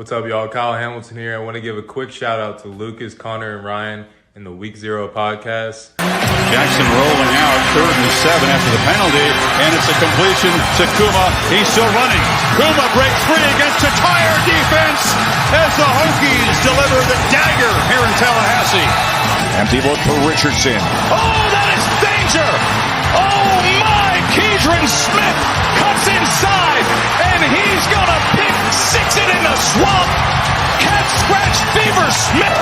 What's up, y'all? Kyle Hamilton here. I want to give a quick shout out to Lucas, Connor, and Ryan in the Week Zero podcast. Jackson rolling out, 3rd and 7 after the penalty, and it's a completion to Kuma. He's still running. Kuma breaks free against a tire defense as the Hokies deliver the dagger here in Tallahassee. Empty look for Richardson. Oh, that is danger! Oh my! Keidron Smith cuts inside, and he's gonna six it in the swamp. Cat scratch fever Smith.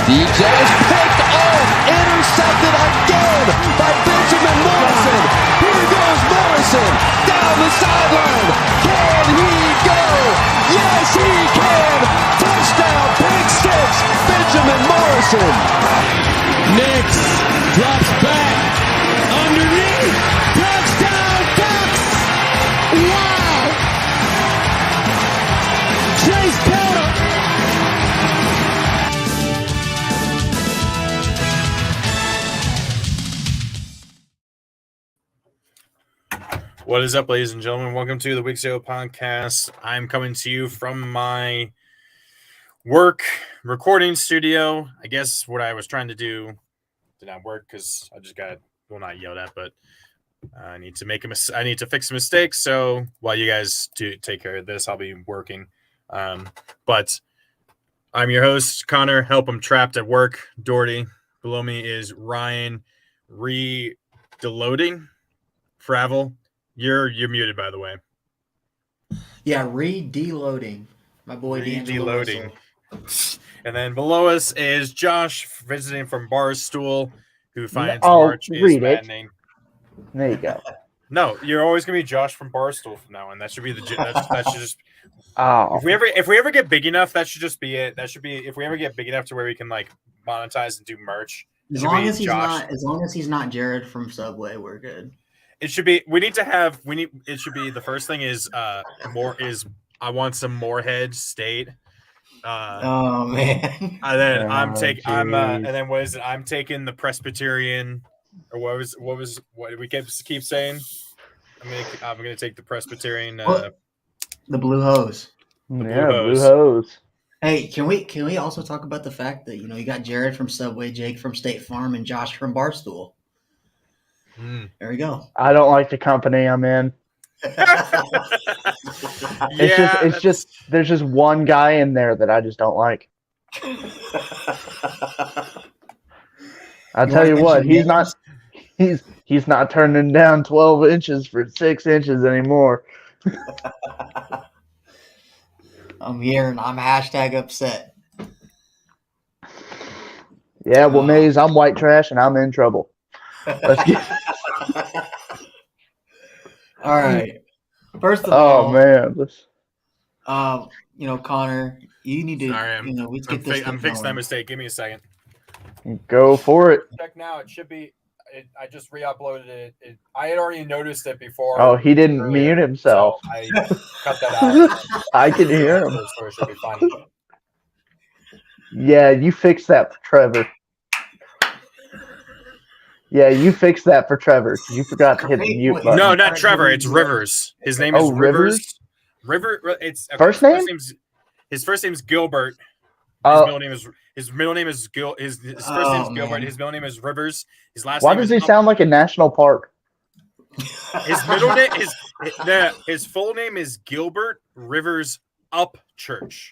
DJ is picked off, intercepted again by Benjamin Morrison. Here goes Morrison down the sideline. Can he go? Yes, he can. Touchdown, pick six, Benjamin Morrison. Nix drops back underneath. Touchdown, Ducks. Wow. Chase Pelton. What is up, ladies and gentlemen? Welcome to the Week Zero podcast. I'm coming to you from my work recording studio. I guess what I was trying to do did not work because I just got, well, not yelled at, but I need to I need to fix a mistake. So while you guys do take care of this, I'll be working. But I'm your host, Connor. Help, I'm trapped at work. Doherty. Below me is Ryan. Deloading. Fravel. You're muted, by the way. Yeah, deloading. My boy deloading. And then below us is Josh visiting from Barstool, who finds March is maddening. There you go. No, you're always gonna be Josh from Barstool from now on. That should be that should just. Oh. If we ever get big enough, that should just be it. That should be if we ever get big enough to where we can like monetize and do merch. As long as he's not Jared from Subway, we're good. It should be. It should be the first thing is I want some Moorhead State. Oh man. And then and then what is it? I'm taking the Presbyterian, or what did we keep saying? I'm gonna take the Presbyterian. The Blue Hose. Blue Hose. Hey, can we also talk about the fact that you got Jared from Subway, Jake from State Farm, and Josh from Barstool? There we go. I don't like the company I'm in. It's just there's just one guy in there that I just don't like. I'll tell you what, he's not turning down 12 inches for 6 inches anymore. I'm here and I'm #upset. Yeah, well, Maze, I'm white trash and I'm in trouble. Let's get. All right. First of all, man, Connor, you need to. Sorry, let's get this. I'm fixing that mistake. Give me a second. Go for it. Check now. It should be. I just re-uploaded it. I had already noticed it before. Oh, he didn't mute himself. So I cut that out. I can hear him. So it should be fine. Yeah, you fixed that for Trevor. Yeah, you fixed that for Trevor. You forgot to hit the mute button. No, not Trevor. It's Rivers. His name is Rivers. It's first name. His first name's Gilbert. His middle name is Gil. His first name is Gilbert. His middle name is Rivers. His last. Why does he sound like a national park? His middle name is his full name is Gilbert Rivers Upchurch.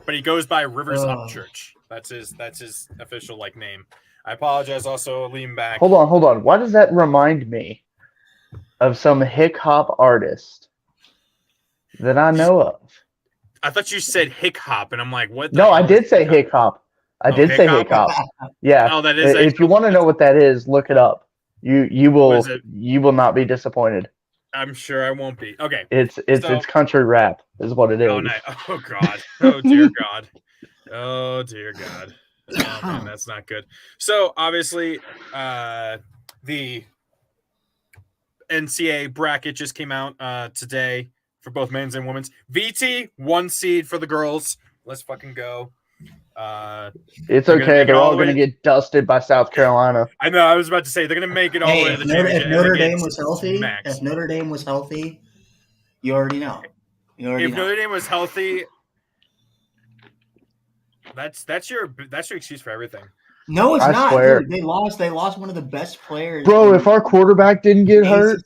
But he goes by Rivers Upchurch. That's his official name. I apologize. Also, lean back. Hold on. Why does that remind me of some hip hop artist that I know of? I thought you said hick hop, and I'm like, what? No, I did say hick hop. I did say hick hop. Yeah. Oh, that is. If you want to know what that is, look it up. You will not be disappointed. I'm sure I won't be. Okay. It's country rap is what it is. Oh, nice. Oh God. Oh dear God. Oh dear God. Oh man, that's not good. So obviously, the NCAA bracket just came out today for both men's and women's. VT 1 seed for the girls. Let's fucking go. It's okay. They're all going to get dusted by South Carolina. I know. I was about to say they're going to make it all the way to the championship. If Notre Dame was healthy, you already know. You already if know. Notre Dame was healthy, that's your excuse for everything. No, it's I not. swear. Dude, they lost one of the best players. Bro, in if our quarterback didn't get hurt,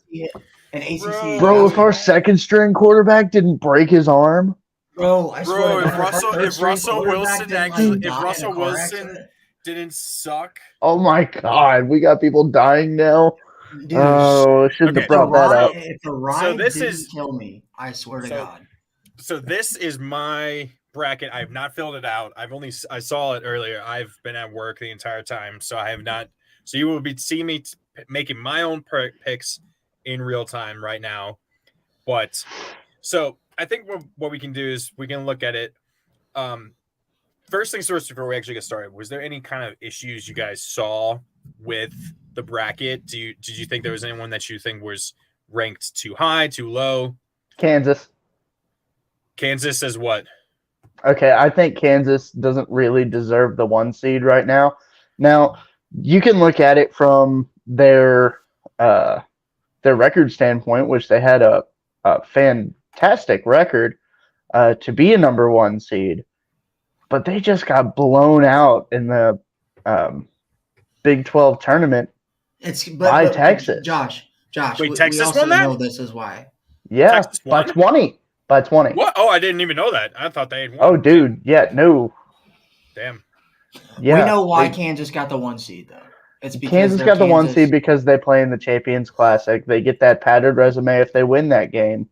ACC bro, if our basketball. second string quarterback didn't break his arm, Bro, I swear Bro, to if God, Russell Wilson Russell Wilson didn't suck, oh my God, we got people dying now. dude, Oh, shouldn't Okay, have brought that up. if the ride this didn't is- kill me, I swear to God. so this is my bracket. I have not filled it out. I saw it earlier. I've been at work the entire time, so I have not. So you will be seeing me making my own picks in real time right now. But so I think what we can do is we can look at it. First things first, before we actually get started, was there any kind of issues you guys saw with the bracket? Did you think there was anyone that you think was ranked too high, too low? Kansas. Kansas as what? Okay, I think Kansas doesn't really deserve the 1 seed right now. Now, you can look at it from their record standpoint, which they had a fantastic record to be a number 1 seed, but they just got blown out in the Big 12 tournament by Texas. Josh, Wait, we Texas also won that? know this is why. Yeah, Texas by won? 20. By 20. What? Oh, I didn't even know that. I thought they had won. Oh, dude. Yeah, no. Damn. Yeah, we know why they- Kansas got the 1 seed though. It's because Kansas they're got the 1 Kansas. seed because they play in the Champions Classic. They get that padded resume if they win that game.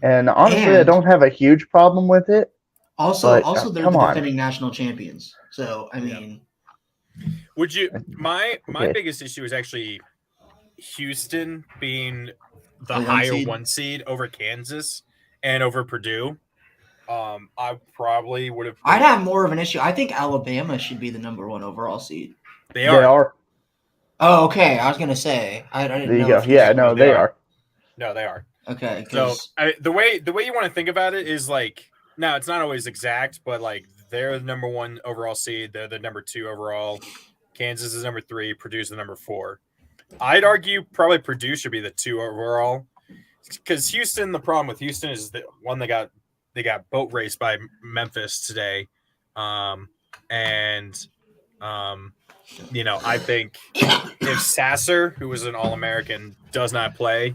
And honestly, I And- don't have a huge problem with it. Also, But, they're come the on. defending national champions. So I mean, Would you? My Okay. biggest issue is actually Houston being the A 1 higher seed? 1 seed over Kansas and over Purdue. I probably would have. I'd have more of an issue. I think Alabama should be the number 1 overall seed. They They are. are. Oh, okay. I was gonna say I didn't There you know. go. if Yeah, no, they they are. are. No, they are. Okay, So 'cause- the way you want to think about it is like, now it's not always exact, but like they're the number 1 overall seed. They're the number 2 overall. Kansas is number 3. Purdue's the number 4. I'd argue probably Purdue should be the 2 overall, because Houston. The problem with Houston is that one, they got boat raced by Memphis today, I think if Sasser, who was an All-American, does not play,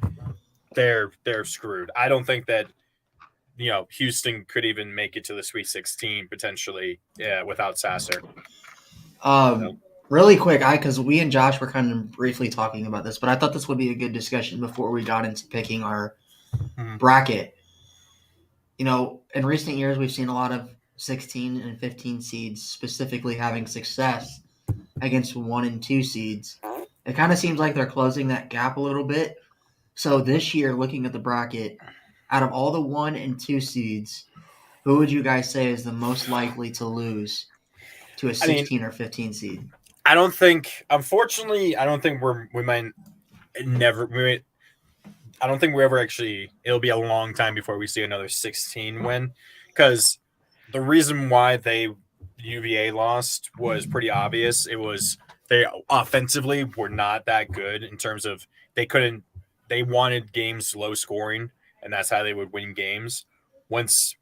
they're screwed. I don't think that Houston could even make it to the Sweet 16 potentially, without Sasser. Really quick, because we and Josh were kind of briefly talking about this, but I thought this would be a good discussion before we got into picking our bracket. In recent years, we've seen a lot of 16 and 15 seeds specifically having success against 1 and 2 seeds. It kind of seems like they're closing that gap a little bit. So this year, looking at the bracket, out of all the 1 and 2 seeds, who would you guys say is the most likely to lose to a 16 or 15 seed? Unfortunately, I don't think we're ever actually, it'll be a long time before we see another 16 win, because the reason why UVA lost was pretty obvious. It was they offensively were not that good in terms of they wanted games low scoring, and that's how they would win games. Once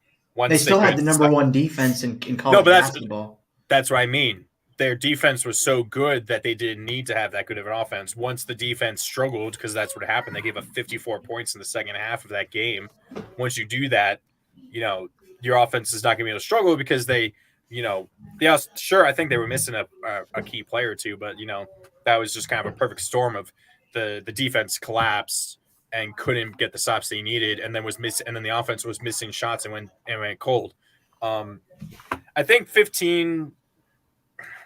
they still had the number 1 defense in college basketball. That's what I mean. Their defense was so good that they didn't need to have that good of an offense. Once the defense struggled, because that's what happened, they gave up 54 points in the second half of that game. Once you do that, your offense is not going to be able to struggle, because sure, I think they were missing a key player or two, but that was just kind of a perfect storm of the defense collapsed and couldn't get the stops they needed, and then the offense was missing shots and went cold. I think 15.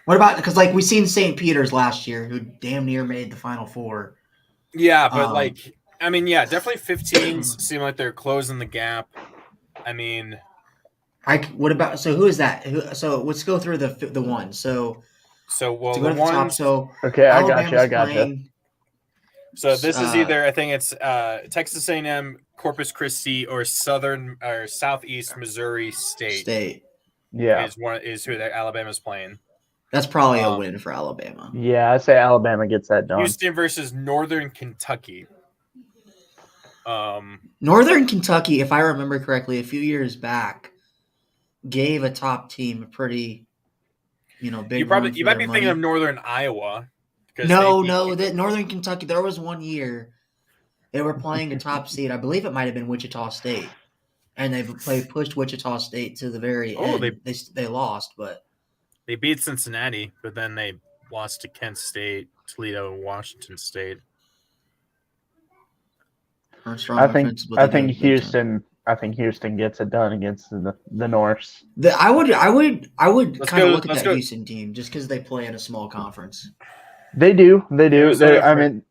What about, because we seen St. Peter's last year, who damn near made the Final Four. Yeah, but definitely 15s seem like they're closing the gap. I mean, what about, so who is that? So let's go through the ones. So to go to the top. So Okay, I Alabama's got you. playing- So this is either, I think it's Texas A&M, Corpus Christi, or Southeast Missouri State. Yeah. is who Alabama's playing. That's probably a win for Alabama. Yeah, I say Alabama gets that done. Houston versus Northern Kentucky. Northern Kentucky, if I remember correctly, a few years back, gave a top team a pretty, big. You might be thinking of Northern Iowa. No, that Northern Kentucky. There was one year they were playing a top seed. I believe it might have been Wichita State, and they pushed Wichita State to the very end. They lost, but they beat Cincinnati, but then they lost to Kent State, Toledo, and Washington State. I think Houston gets it done against the Norse. I would kind of look at that Houston team just because they play in a small conference. They do. They didn't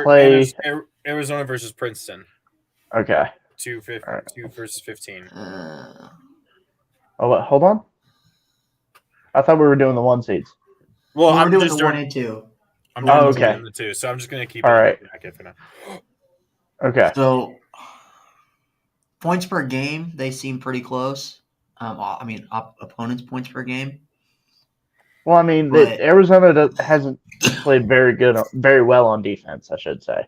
play Arizona versus Princeton. Okay. 2 versus 15. Hold on. I thought we were doing the 1 seeds. Well, I'm doing the 1 and 2. I'm doing the 2, so I'm just gonna keep all right. Bracket for now. Okay. So points per game, they seem pretty close. Opponents' points per game. Well, Arizona hasn't played very well on defense, I should say.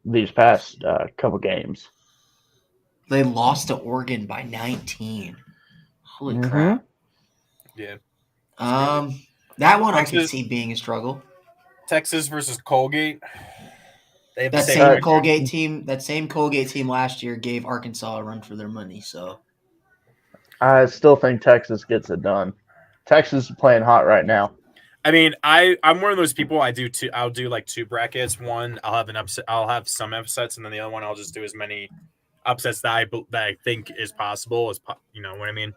These past couple games, they lost to Oregon by 19. Holy crap! Yeah. That one I could see being a struggle. Texas versus Colgate. That same Colgate team last year gave Arkansas a run for their money. So I still think Texas gets it done. Texas is playing hot right now. I mean, I'm one of those people. I'll do like 2 brackets. One, I'll have an upset. I'll have some upsets, and then the other one, I'll just do as many upsets that I think is possible as you know what I mean.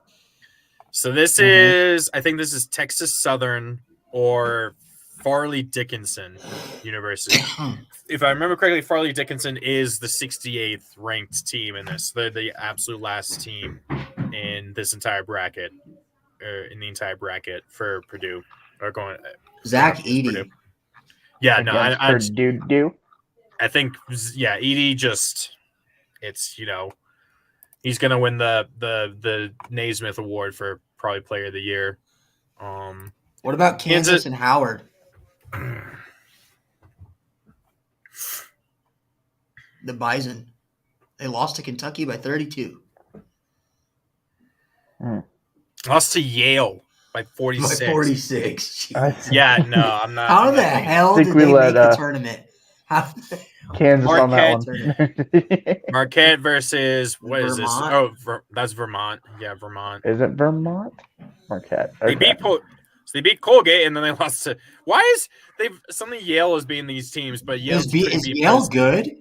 So this is, I think this is Texas Southern or Farley Dickinson University. If I remember correctly, Farley Dickinson is the 68th ranked team in this. They're the absolute last team in this entire bracket, or in the entire bracket for Purdue. Or going Zach Edey. Yeah, no, I think Edey just he's gonna win the Naismith Award for probably Player of the Year. What about Kansas and Howard? The Bison. They lost to Kentucky by 32. Lost to Yale by 46. By 46. Yeah, no, I'm not. How the hell did they make the tournament? Kansas Marquette, on that one. Marquette versus what Vermont? Is this? Oh, that's Vermont. Yeah, Vermont. Is it Vermont? Marquette. Okay. They beat Colgate, and then they lost to. Why is suddenly Yale is beating these teams? But is Yale good?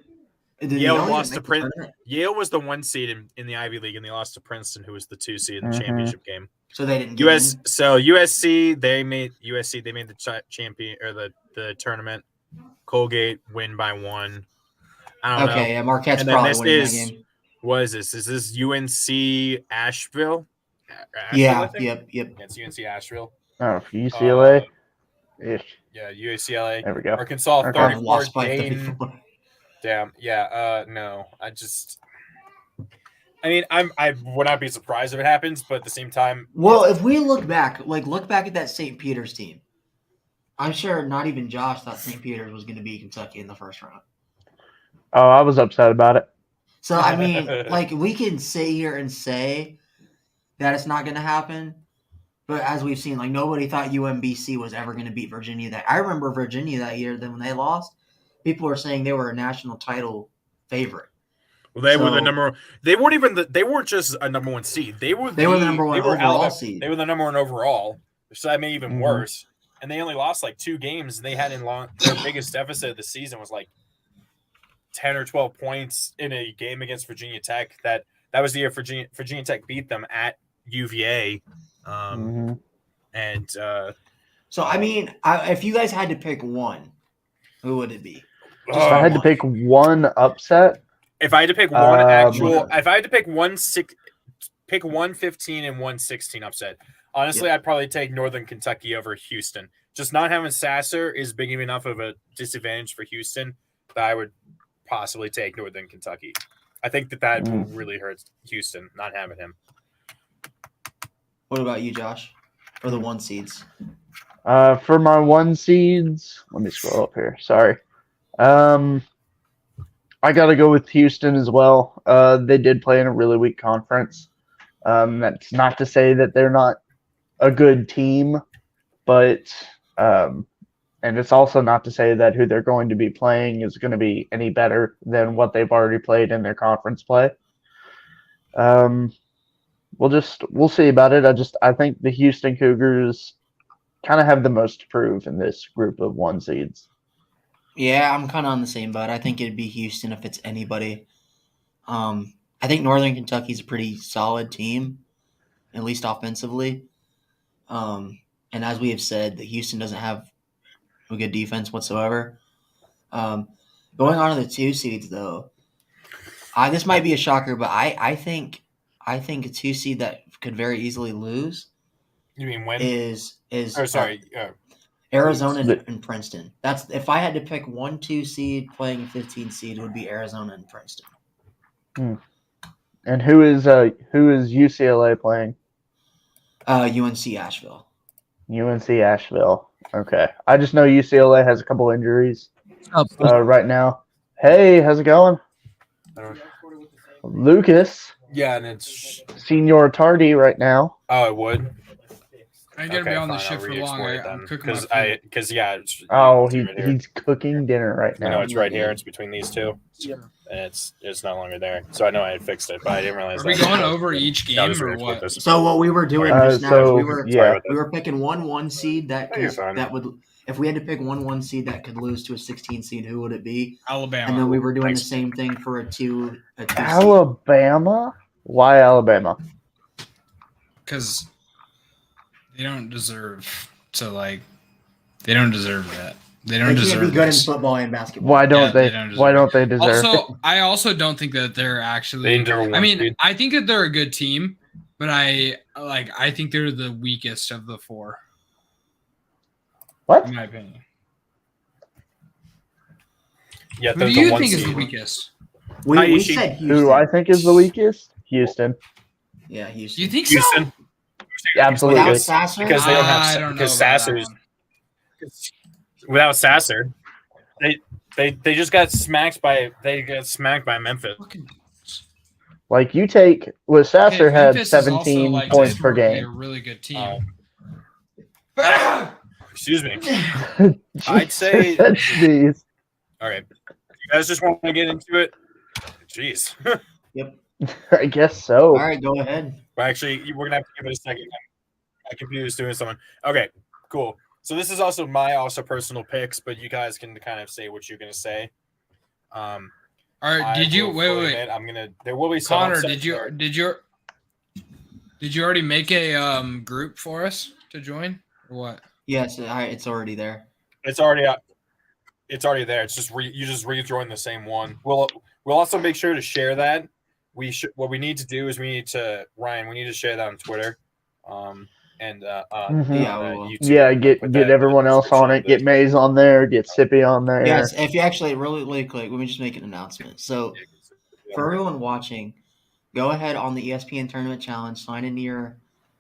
Yale lost to Princeton. Yale was the 1 seed in the Ivy League, and they lost to Princeton, who was the 2 seed in the championship game. So they didn't get in? So USC they made the champion or the tournament. Colgate win by 1. I don't know. Okay, yeah, Marquette's probably winning that game. What is this? Is this UNC Asheville? Yeah, yep. It's UNC Asheville. Oh, UCLA. Yeah, UCLA. There we go. Arkansas 34. Lost by 34. Damn. Yeah. No. I would not be surprised if it happens, but at the same time. Well, if we look back at that St. Peter's team, I'm sure not even Josh thought St. Peter's was going to beat Kentucky in the first round. Oh, I was upset about it. So, I mean, we can sit here and say that it's not going to happen, but as we've seen, nobody thought UMBC was ever going to beat Virginia. I remember Virginia that year. Then when they lost, people were saying they were a national title favorite. Well, they were the number. They weren't even. They weren't just a number 1 seed. They were the number 1 overall seed. They were the number 1 overall. So that made it even worse. And they only lost 2 games. And they had their biggest deficit of the season was 10 or 12 points in a game against Virginia Tech. That was the year Virginia Tech beat them at UVA. And so I mean, if you guys had to pick one, who would it be? If I had to pick one upset. If I had to pick if I had to pick 115 and 116 upset. Honestly, I'd probably take Northern Kentucky over Houston. Just not having Sasser is big enough of a disadvantage for Houston that I would possibly take Northern Kentucky. I think that will really hurt Houston, not having him. What about you, Josh? For the 1 seeds? For my 1 seeds, let me scroll up here. Sorry. I got to go with Houston as well. They did play in a really weak conference. That's not to say that they're not a good team, but and it's also not to say that who they're going to be playing is going to be any better than what they've already played in their conference play. We'll see about it. I think the Houston Cougars kind of have the most to prove in this group of 1 seeds. Yeah, I'm kind of on the same boat. I think it'd be Houston if it's anybody. I think Northern Kentucky's a pretty solid team, at least offensively. And as we have said, that Houston doesn't have a good defense whatsoever. Going on to the 2 seeds, though, this might be a shocker, but I think a 2 seed that could very easily lose. You mean when? Is Arizona and Princeton. That's if I had to pick 1-2 seed playing a 15 seed, it would be Arizona and Princeton. And who is UCLA playing? UNC Asheville. UNC Asheville. Okay. I just know UCLA has a couple injuries right now. Hey, how's it going? Lucas. Yeah, and it's Senior Tardy right now. Oh, it would. I ain't gonna be on the ship for long. I'm cooking my food. He's cooking dinner right I know now. it's right here. It's between these two, and it's no longer there. So I know I had fixed it, but I didn't realize. Are we going over each game or what? So what we were doing just now is we were picking 1-1 seed that you're fine. would if we had to pick 1-1 seed that could lose to a 16 seed, who would it be? Alabama. And then we were doing the same thing for a 2 seed. Alabama? Why Alabama? Because they don't deserve to They don't deserve that. They don't They deserve can't be good this. in football and basketball. Why don't they they? don't deserve Why don't they deserve it? Also, I also don't think that they're actually. I mean, I think that they're a good team, but I think they're the weakest of the 4. What? In my opinion. Yeah, Who do you think is the weakest? We said Houston. Who I think is the weekest? Houston. Yeah, Houston. Do you think Houston. so? Absolutely. Without Sasser? Because they don't have I don't know because about that Sasser's one. without Sasser, they just got smacked by Memphis. Like you take with Sasser Okay, had Memphis is 17 also, points per historically game. A really good team. Excuse me. I'd say. Jeez. All right, you guys just want to get into it. Jeez. Yep. I guess so. All right, go ahead. Well, actually, we're gonna have to give it a second. My computer's doing something. Okay, cool. So this is also my personal picks, but you guys can kind of say what you're gonna say. All right, did you wait? I'm gonna. There will be some. Connor, did you already make a group for us to join or what? Yes, it's already there. It's already out. It's already there. It's just you just rejoin the same one. We'll also make sure to share that. What we need to do is we need to share that on Twitter, and YouTube. Yeah, get everyone else on it. Get Maze on there. Get Sippy on there. Yes, if you actually really quick, let me just make an announcement. So for everyone watching, go ahead on the ESPN Tournament Challenge, sign into your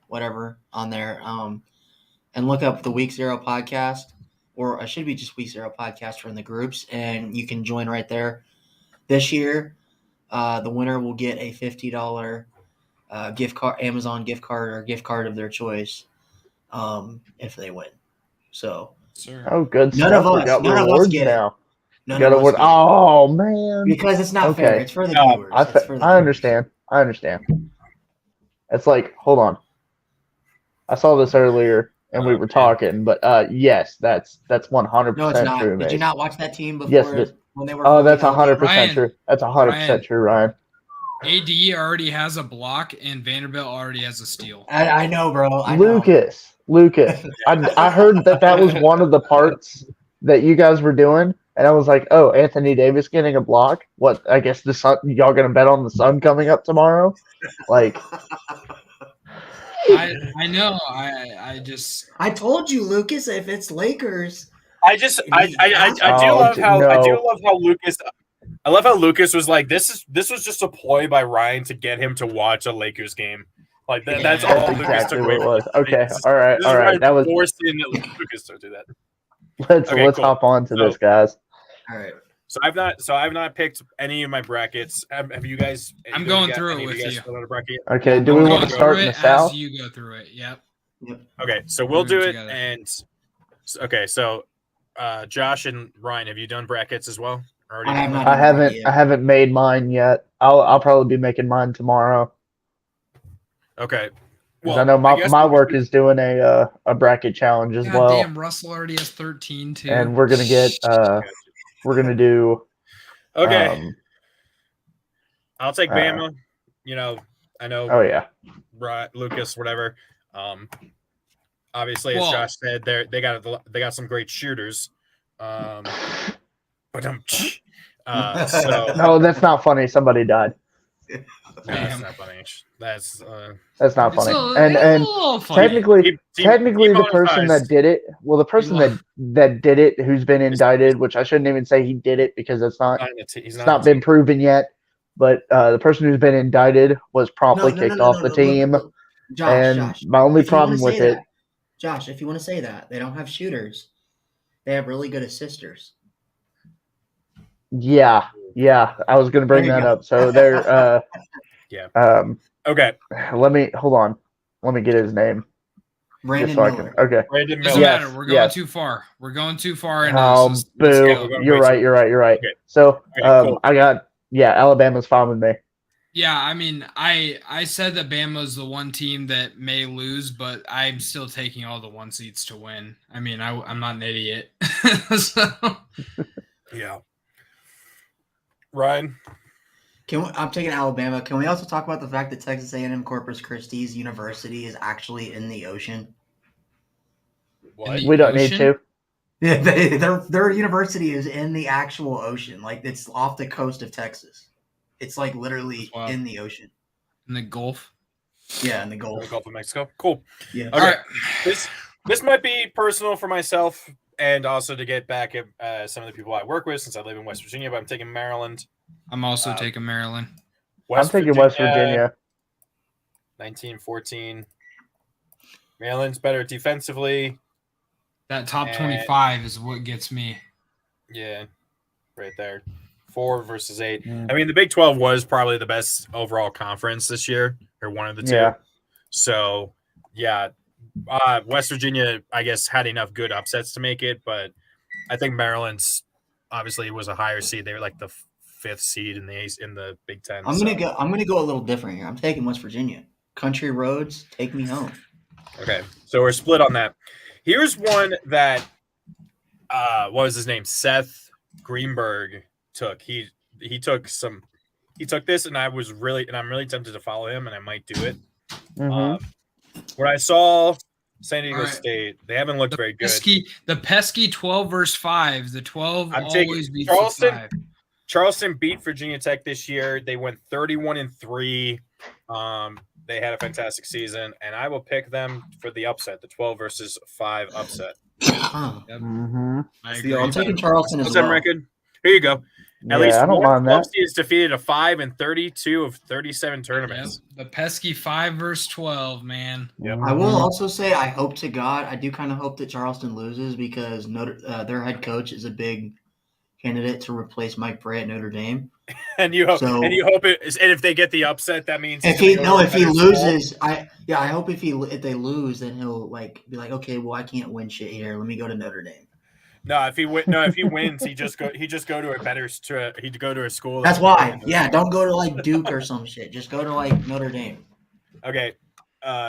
whatever on there, and look up the Week 0 podcast, or it should be just Week 0 podcast for in the groups, and you can join right there. This year, the winner will get a $50 gift card, Amazon gift card, or gift card of their choice, if they win. So, oh, good none stuff. of We us, got none of us rewards get now. it. None Got of a word. us get it. Oh man. Because it's not fair. It's for the No, viewers. I understand. I understand. It's like, hold on. I saw this earlier and we were talking, but yes, that's 100% No, it's not. true. Did mate. you not watch that team before? Yes, it is. When they were Oh, that's fucking 100% Ryan, true. That's 100% true, Ryan. AD already has a block and Vanderbilt already has a steal. I know, bro. I know. Lucas. I heard that was one of the parts that you guys were doing, and I was like, oh, Anthony Davis getting a block? What? I guess the Sun. Y'all gonna bet on the Sun coming up tomorrow? Like, I know. I just. I told you, Lucas. If it's Lakers, I do love how Lucas. I love how Lucas was like, this was just a ploy by Ryan to get him to watch a Lakers game. Like that's all that's Lucas exactly took what away it from was. it. Okay, all right. That was. forcing Lucas to do that. Let's Okay, cool. hop on to this, guys. all right. So I've not picked any of my brackets. Have you guys? I'm going through it with you. Okay. Do we want to start in the South? As you go through it. Yep. Okay. So we'll do it. Together. And okay. So Josh and Ryan, have you done brackets as well? I have not. I haven't made mine yet. I'll probably be making mine tomorrow. Okay. Because I know my work is doing a bracket challenge as well. Damn, Russell already has 13 too. And we're gonna get we're gonna do. Okay. I'll take Bama. I know. Oh yeah. Lucas, whatever. Obviously, as Josh said, they got some great shooters. So no, that's not funny. Somebody died. No, that's not funny. That's not funny. Funny. Technically, the person that did it. Well, the person that did it, who's been indicted, which I shouldn't even say he did it because it's not been proven yet. But the person who's been indicted was promptly kicked off the team. Josh, my only problem with it, Josh, if you want to say that, they don't have shooters. They have really good assisters. Yeah, I was going to bring that up. So they're okay. Hold on. Let me get his name. Brandon Miller. Okay. Brandon Miller. Doesn't matter. We're going too far. We're going too far. Boo. You're right. Okay. So cool. I got Alabama's fine with me. Yeah, I mean, I said that Bama's the one team that may lose, but I'm still taking all the 1 seeds to win. I mean, I'm not an idiot. So. Yeah. Ryan? I'm taking Alabama. Can we also talk about the fact that Texas A&M Corpus Christi's University is actually in the ocean? What? We don't need to. Yeah, their university is in the actual ocean. Like, it's off the coast of Texas. It's like literally in the ocean. In the Gulf? Yeah, in the Gulf. The Gulf of Mexico. Cool. Yeah. Okay. All right. This might be personal for myself and also to get back at some of the people I work with since I live in West Virginia, but I'm taking Maryland. I'm also taking Maryland. West Virginia. 1914. Maryland's better defensively. That top 25 is what gets me. Yeah, right there. 4 versus 8. I mean, the Big 12 was probably the best overall conference this year, or one of the two. Yeah. So, yeah, West Virginia, I guess, had enough good upsets to make it, but I think Maryland's obviously was a higher seed. They were like the 5th seed in the Big 10. I'm gonna go a little different here. I'm taking West Virginia. Country roads, take me home. Okay, so we're split on that. Here's one that what was his name? Seth Greenberg took. He took this, and I'm really tempted to follow him, and I might do it. When I saw San Diego State, they haven't looked very good. The pesky 12 versus 5. The 12 always beats Charleston. the 5. Charleston beat Virginia Tech this year. They went 31-3. They had a fantastic season, and I will pick them for the upset, the 12 versus 5 upset. Huh. Yep. I'm taking Charleston as well. Record. Here you go. At least I don't one mind that. is defeated a 5 in 32 of 37 tournaments. Yep. The pesky 5 versus 12, man. Yep. I will also say I hope to God, I do kind of hope that Charleston loses because their head coach is a big candidate to replace Mike Bray at Notre Dame. And you hope it is, and if they get the upset, that means if he loses, I hope if they lose, then he'll be like, okay, well, I can't win shit here. Let me go to Notre Dame. No, if he wins, he just go to a better he'd go to a school. That's why. Yeah, don't go to Duke or some shit. Just go to Notre Dame. Okay.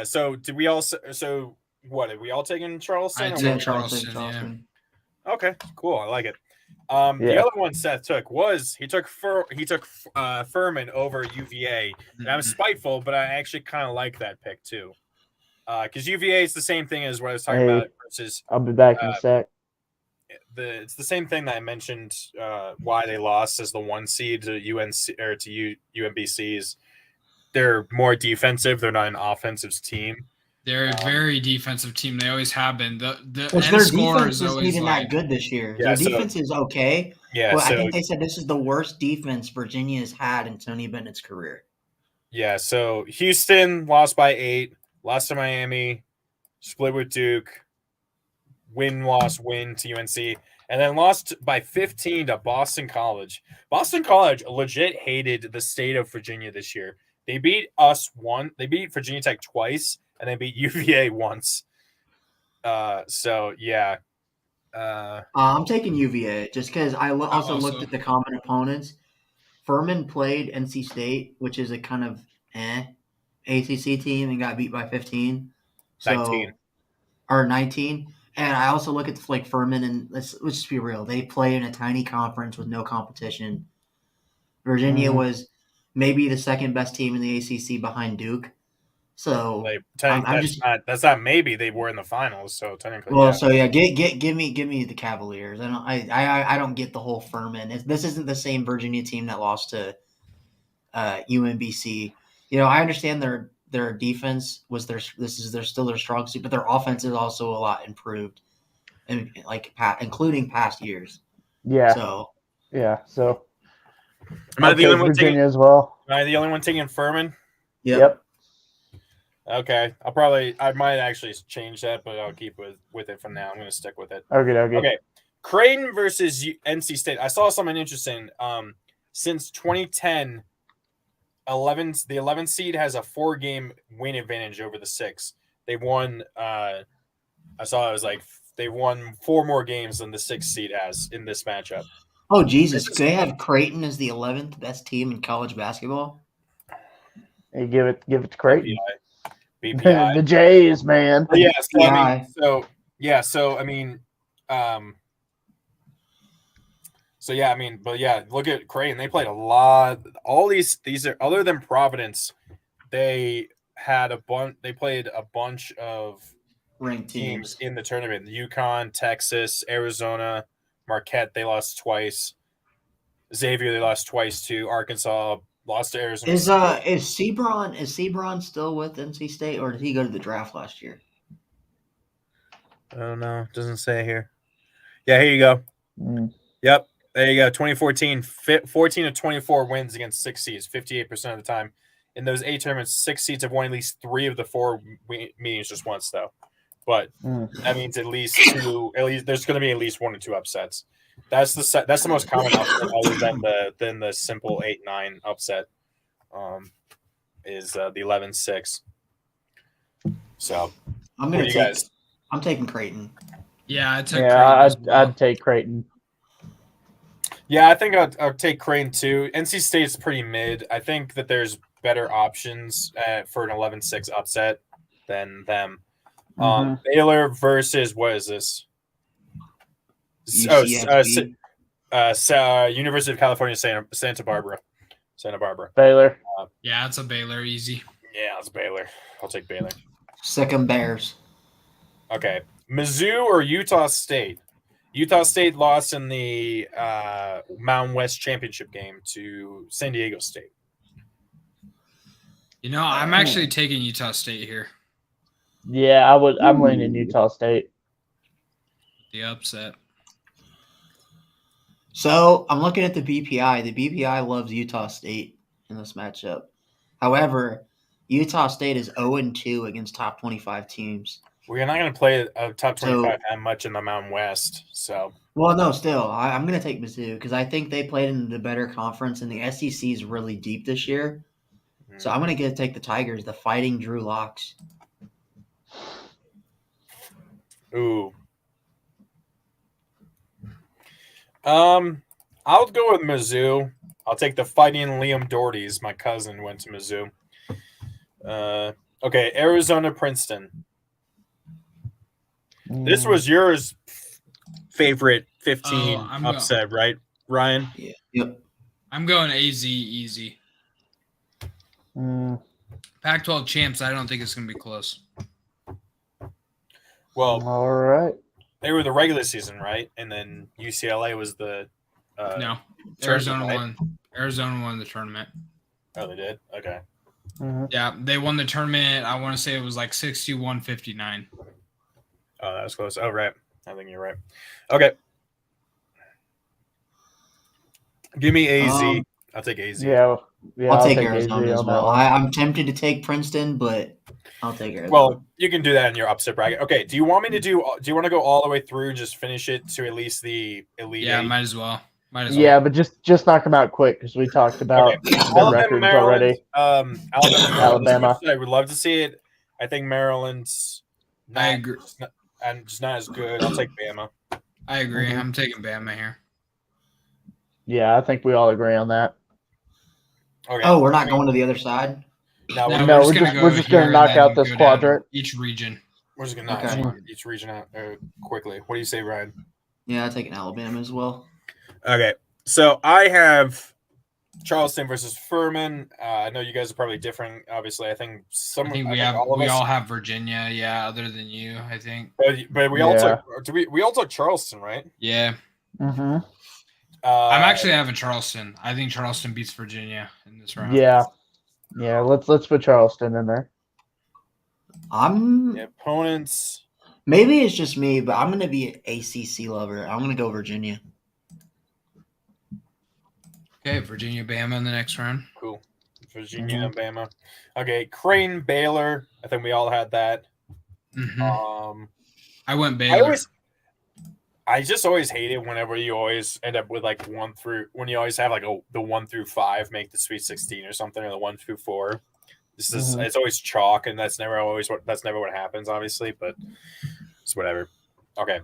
So did we all? So what? Are we all taking Charleston? I took Charleston. Yeah. Okay. Cool. I like it. The other one Seth took was he took Furman over UVA, and I'm spiteful, but I actually kind of like that pick too, because UVA is the same thing as what I was talking about versus. I'll be back in a sec. It's the same thing that I mentioned why they lost as the 1 seed to UNC or to UMBC's. They're more defensive. They're not an offensive team. They're a very defensive team. They always have been. Their defense isn't even that good this year. Yeah, their defense is okay. Yeah, but I think they said this is the worst defense Virginia has had in Tony Bennett's career. Yeah, so Houston lost by 8, lost to Miami, split with Duke, win to UNC, and then lost by 15 to Boston College. Boston College legit hated the state of Virginia this year. They beat us They beat Virginia Tech twice, and they beat UVA once. So yeah. I'm taking UVA just because I also also. looked at the common opponents. Furman played NC State, which is a kind of ACC team, and got beat by 15. So, 19. Or 19. And I also look at Furman, and let's just be real. They play in a tiny conference with no competition. Virginia was maybe the second best team in the ACC behind Duke. So That's not maybe they were in the finals. So technically, give me the Cavaliers. I don't get the whole Furman. This isn't the same Virginia team that lost to UMBC. I understand their defense was still their strong suit, but their offense is also a lot improved, and including past years. Yeah. So am I the only one Virginia taking as well? Am I the only one taking Furman? Yep. Okay, I might actually change that, but I'll keep with it for now. I'm going to stick with it. Okay. Creighton versus NC State. I saw something interesting. Since 2010, the 11th seed has a 4-game win advantage over the 6. They've won. I saw it was like they've won 4 more games than the 6th seed has in this matchup. Oh Jesus! They have Creighton as the 11th best team in college basketball. Hey, give it to Creighton. BPI. The Jays, man. Yeah. Look at Creighton. They played a lot. All these are other than Providence. They had They played a bunch of ranked teams in the tournament. UConn, Texas, Arizona, Marquette. They lost twice. Xavier. They lost twice too. Arkansas lost to Arizona. Is Sebron still with NC State, or did he go to the draft last year? I don't know. It doesn't say here. Yeah, here you go. Yep. There you go. 2014, 14 of 24 wins against 6 seeds, 58% of the time. In those 8 tournaments, 6 seeds have won at least 3 of the 4 meetings just once, though. But that means at least there's going to be at least 1 or 2 upsets. That's the most common upset other than the simple 8-9 upset. Is the 11-6. So I'm taking Creighton. Yeah, I'd take Creighton. Yeah, I think I'll take Creighton too. NC State's pretty mid. I think that there's better options for an 11-6 upset than them. Baylor versus what is this? University of California, Santa Barbara. Baylor. Yeah, it's a Baylor, easy. Yeah, it's Baylor. I'll take Baylor. Second Bears. Okay. Mizzou or Utah State? Utah State lost in the Mountain West Championship game to San Diego State. I'm actually taking Utah State here. Yeah, I'm leaning Utah State. The upset. So I'm looking at the BPI. The BPI loves Utah State in this matchup. However, Utah State is 0-2 against top 25 teams. We're not going to play a top 25 that much in the Mountain West. So, well, no, still, I'm going to take Mizzou because I think they played in the better conference, and the SEC is really deep this year. So I'm going to take the Tigers, the Fighting Drew Locks. Ooh. I'll go with Mizzou. I'll take the Fighting Liam Doherty's. My cousin went to Mizzou. Okay, Arizona Princeton. This was yours favorite 15 upset, right, Ryan? Yeah. Yep. I'm going AZ easy. Pac-12 champs, I don't think it's going to be close. Well, all right. They were the regular season, right? And then UCLA was the no. Arizona won. Arizona won the tournament. Oh, they did? Okay. Yeah, they won the tournament. I want to say it was like 61-59. Oh, that was close. Oh, right. I think you're right. Okay. Give me AZ. I'll take AZ. Yeah, I'll take AZ Arizona as on that well. one. I'm tempted to take Princeton, but I'll take Arizona. Well, you can do that in your upset bracket. Okay. Do you want me to do you want to go all the way through and just finish it to at least the Elite Yeah, Eight? might as well. Yeah, but just knock them out quick because we talked about Okay. the Alabama, records Maryland, already. Alabama. Alabama. I would love to see it. I think Maryland's not, I agree. just not as good. I'll take Bama. I agree. Mhm. I'm taking Bama here. Yeah, I think we all agree on that. Okay. oh, we're not going to the other side. No, No, No, we're gonna just- we're just gonna here and knock then out this go down quadrant. Each region. we're just gonna knock Okay. each region out quickly. What do you say, Ryan? Yeah, I'm taking Alabama as well. Okay, so I have Charleston versus Furman. I know you guys are probably different. Obviously, I think We all have Virginia. Yeah, other than you, I think. but we Yeah. also we all took Charleston, right? Yeah, Mm-hmm. I'm actually having Charleston. I think Charleston beats Virginia in this round. Yeah. Let's put Charleston in there. the opponents. Maybe it's just me, but I'm gonna be an ACC lover. I'm gonna go Virginia. Okay, Virginia, Bama in the next round. Cool. Virginia and Bama. Okay, Creighton, Baylor. I think we all had that. Mhm. I went Baylor. I just always hate it whenever you always end up with like when you always have like the 1 through 5 make the Sweet 16 or something, or the 1 through 4. This is it's always chalk, and that's never what happens, obviously, but it's whatever. Okay.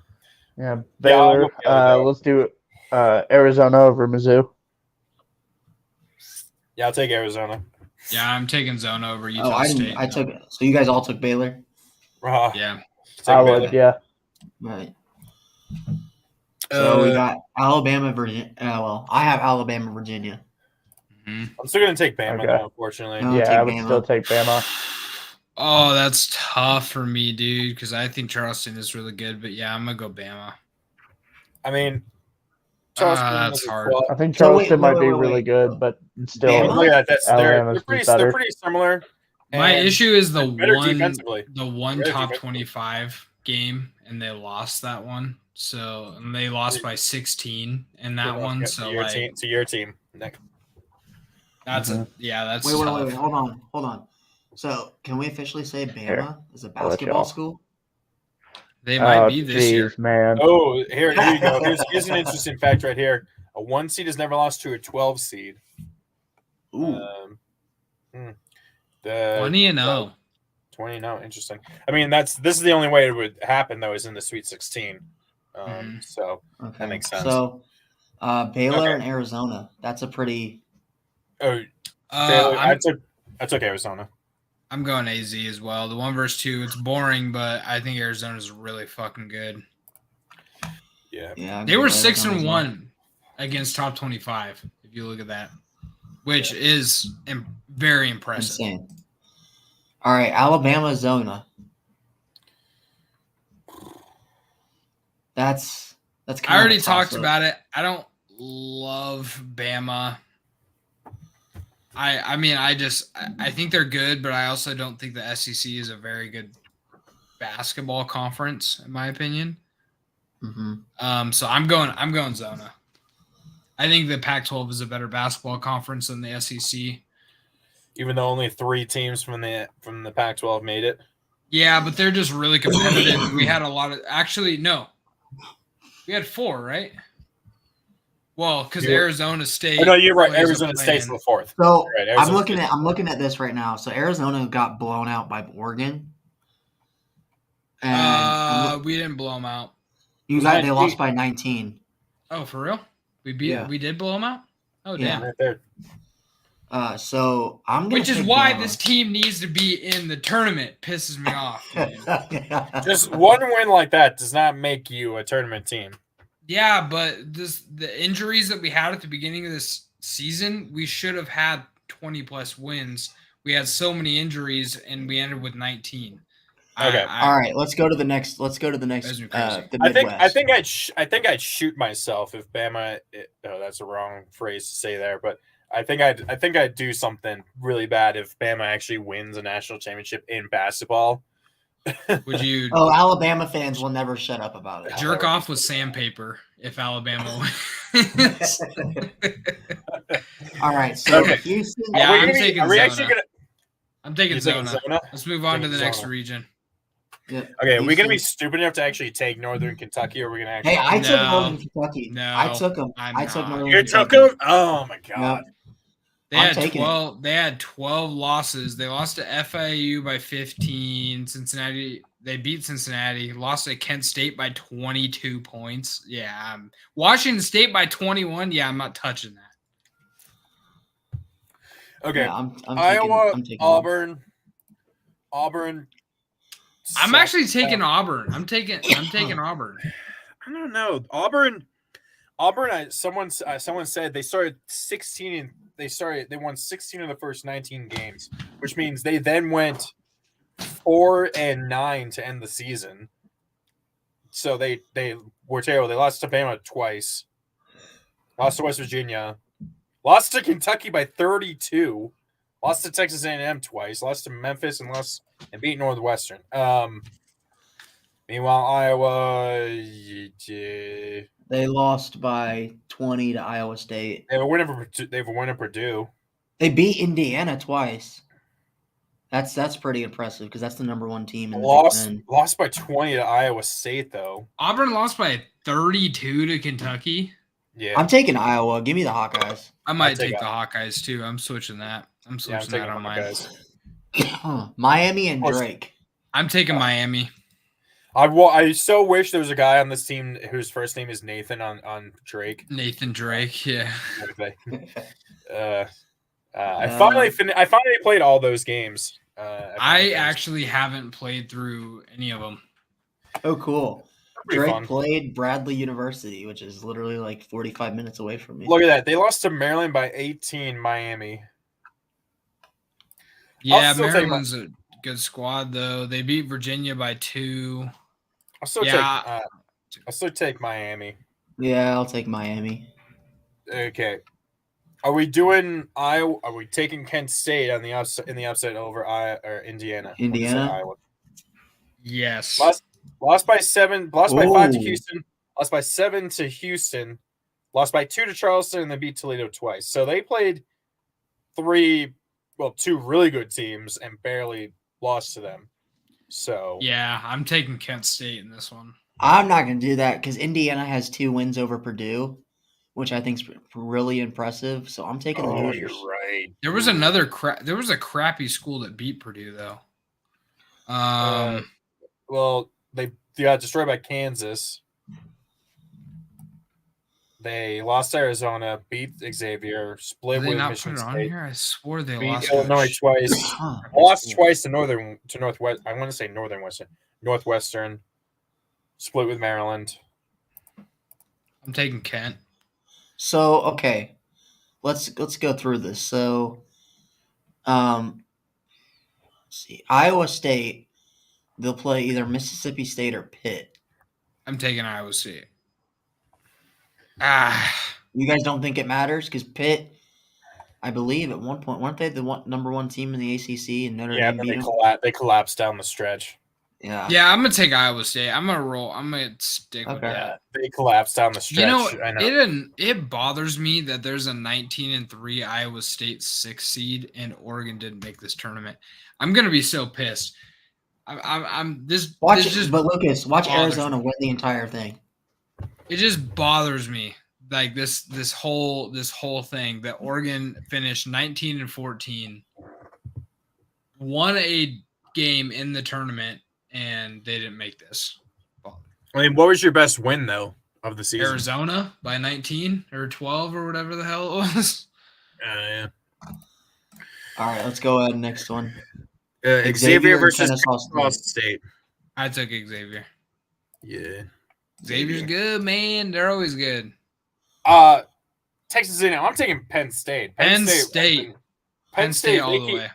Yeah, Baylor. Let's do Arizona over Mizzou. Yeah, I'll take Arizona. Yeah, I'm taking Zona over Utah Oh, I State. didn't. I took. So you guys all took Baylor, Yeah. I would, yeah. right? So Uh, we got Alabama, Virginia. Well, I have Alabama, Virginia. Mhm. I'm still gonna take Bama, Okay. though, unfortunately. I'll Yeah, take I would Bama. still take Bama. Oh, that's tough for me, dude, because I think Charleston is really good. But yeah, I'm gonna go Bama. I mean, Charleston that's is a hard. club. I think So wait, Charleston might be wait. really good, but still, Bama? Look at that. They're Alabama's pretty better. similar. My and issue is the better one defensively. Better top defensively. 25 game, and they lost that one. So and they lost by 16 in that one. Yeah, So to your like team, to your team. Nick. that's Mhm. that's Wait, tough. hold on. So can we officially say Bama is a I'll let basketball y'all. school? They might Oh, be this year. jeez, man. Oh, here you go. Here's an interesting fact right here. A 1 seed has never lost to a 12 seed. Ooh, The 20-0. 20. No, interesting. I mean, this is the only way it would happen though, is in the Sweet 16. Mhm. So okay. that makes sense. So Baylor Okay. and Arizona. That's a pretty. Baylor, I I'm took Arizona. going AZ as well. The 1 versus 2, it's boring, but I think Arizona's really fucking good. Yeah. Yeah, They were 6-1 against top 25. If you look at that, which is very impressive. Insane. All right, Alabama, Zona. That's kind I already of a talked toss-up. about it. I don't love Bama. I mean, I think they're good, but I also don't think the SEC is a very good basketball conference, in my opinion. Mhm. So I'm going Zona. I think the Pac-12 is a better basketball conference than the SEC. Even though only 3 teams from the Pac-12 made it. Yeah, but they're just really competitive. We had a lot of no. We had 4, right? Well, because Arizona State. Oh, no, you're right. plays a Arizona State's play-in. the 4th. So Right, I'm Arizona looking at this right now. So Arizona got blown out by Oregon. And We didn't blow them out. they lost by 19. Oh, for real? We Yeah. We did blow them out? Oh, Yeah. damn. Right there. So I'm gonna. Which is pick why Bama. this team needs to be in the tournament. Pisses me off. dude. Just one win like that does not make you a tournament team. Yeah, but the injuries that we had at the beginning of this season, we should have had 20+ wins. We had so many injuries, and we ended with 19. Okay. All right, let's go to the next. Those are crazy. The I Midwest. think I'd shoot myself if Bama. That's a wrong phrase to say there, but I think I'd do something really bad if Bama actually wins a national championship in basketball. Would you Oh, Alabama fans will never shut up about it. jerk off with sandpaper if Alabama wins? All right, so Okay. Houston. Yeah, I'm Are taking we actually Zona. gonna? I'm taking You're taking Zona. Zona? Let's move on to the Taking next Zona. region. Yep, Okay, are we gonna be Houston. stupid enough to actually take Northern Kentucky, or are we gonna actually? Hey, I took No. Northern Kentucky. No, I took them. I'm I took not. Northern You took Kentucky. them? Oh my god! Yep. They I'm had taking it. 12. They had 12 losses. They lost to FIU by 15. Cincinnati. They beat Cincinnati. Lost to Kent State by 22 points. Yeah. Washington State by 21. Yeah, I'm not touching that. Okay, Yeah, I'm taking, Iowa, I'm taking Auburn. I'm sucks. actually taking Auburn. I'm taking Auburn. I don't know. Auburn. Someone said they started 16 and they won 16 of the first 19 games, which means they then went 4-9 to end the season. So they were terrible. They lost to Bama twice, lost to West Virginia, lost to Kentucky by 32, lost to Texas A&M twice, lost to Memphis, and beat Northwestern. Meanwhile, Iowa, They lost by 20 to Iowa State. they have a win over Purdue. They beat Indiana twice. That's pretty impressive because that's the number one team in the Big Ten. Lost by 20 to Iowa State, though. Auburn lost by 32 to Kentucky. Yeah, I'm taking Iowa. Give me the Hawkeyes. I might take take the Hawkeyes too. I'm switching that. I'm switching that on mine. Hawkeyes. Miami and course. Drake. I'm taking Miami. I so wish there was a guy on this team whose first name is Nathan on Drake. Nathan Drake. Yeah. I finally played all those games. I actually haven't played through any of them. Oh, cool. Pretty Drake fun. played Bradley University, which is literally like 45 minutes away from me. Look at that. They lost to Maryland by 18, Miami. Yeah, still take Maryland's a good squad though. They beat Virginia by 2. I'll still take Miami. Yeah, I'll take Miami. Okay. Are we doing Iowa? Are we taking Kent State on the upset over Indiana? Indiana? Iowa. Yes. Lost by 7. Lost by 5 to Ooh. Houston. Lost by 7 to Houston. Lost by 2 to Charleston, and they beat Toledo twice. So they played 2 really good teams and barely lost to them. So Yeah, I'm taking Kent State in this one. I'm not going to do that because Indiana has 2 wins over Purdue, which I think is really impressive. So I'm taking the Hoosiers. you're right. There was there was a crappy school that beat Purdue though. Well, they got destroyed by Kansas. They lost to Arizona, beat Xavier, split Did they with not put Michigan it on State, here? I swore they beat lost. Illinois twice, Huh. lost twice to Northwest. I want to say Northwestern, split with Maryland. I'm taking Kent. So, okay. Let's go through this. So, let's see. Iowa State, they'll play either Mississippi State or Pitt. I'm taking Iowa State. You guys don't think it matters? Because Pitt, I believe at one point, weren't they the number one team in the ACC and Notre Yeah, Dame but beat them? they collapsed down the stretch. Yeah. Yeah, I'm gonna take Iowa State. I'm gonna roll. I'm gonna stick with Okay. that. They collapsed down the stretch. You know, I know. it bothers me that there's a 19-3 Iowa State 6 seed and Oregon didn't make this tournament. I'm gonna be so pissed. I'm this. Watch this it, just but Lucas, watch bothers Arizona win the entire thing. it just bothers me. Like this whole thing that Oregon finished 19-14, won a game in the tournament, and they didn't make this. I mean, what was your best win though of the season? Arizona by 19 or 12 or whatever the hell it was. Yeah. All right, let's go ahead. Next one. Xavier and versus Kennesaw State. State. I took Xavier. Yeah. Xavier's good, man. They're always good. Texas A&M. I'm taking Penn State. Penn State all the way.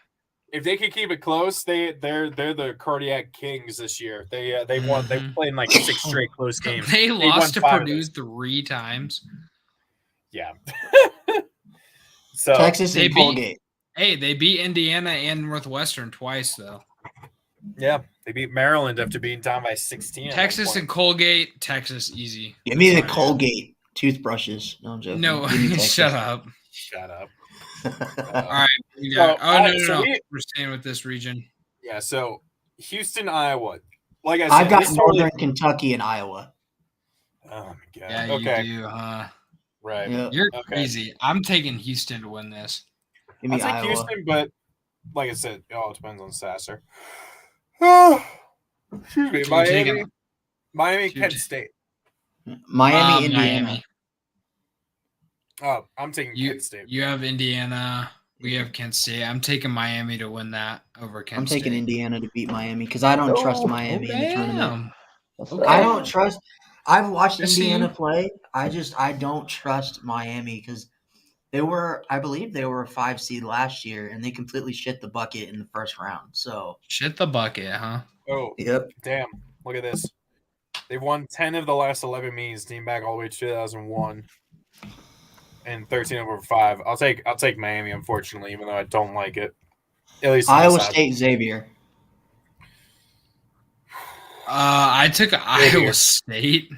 If they can keep it close, they're the cardiac kings this year. They won. They played in like 6 straight close games. They lost to won 5 of Purdue those. 3 times. Yeah. So Texas they and beat- Colgate. Hey, they beat Indiana and Northwestern twice though. yeah, they beat Maryland after being down by 16. at Texas one and point. Colgate, Texas easy. Give me the Fine. Colgate toothbrushes. No, I'm joking. No, Give me Texas. shut up. Shut up. All right. We got, So, all right, no. so We're staying with this region. Yeah, so Houston, Iowa. Like I said, I've got this totally- Northern Kentucky and Iowa. Oh my god. Yeah, okay. you do, huh? Right. Yep. You're Okay. crazy. I'm taking Houston to win this. Give I'll me take Iowa. Houston, but like I said, it all depends on Sasser. Excuse me. So you're taking- Miami, so you're Kent ta- State. Miami, Indiana. Miami. Oh, I'm taking You, Kent State. you have Indiana. We have Kent State. I'm taking Miami to win that over Kent I'm State. taking Indiana to beat Miami because I don't trust Miami in the tournament. Damn. What's Okay. up? I don't trust. I've watched I see Indiana you. play. I don't trust Miami because I believe they were a 5 seed last year and they completely shit the bucket in the first round. So Shit the bucket, huh? Oh, yep. damn. Look at this. They've won 10 of the last 11 meetings, dating back all the way to 2001. And 13 over 5. I'll take Miami, unfortunately, even though I don't like it. At least on Iowa this side. State Xavier. I took Iowa State.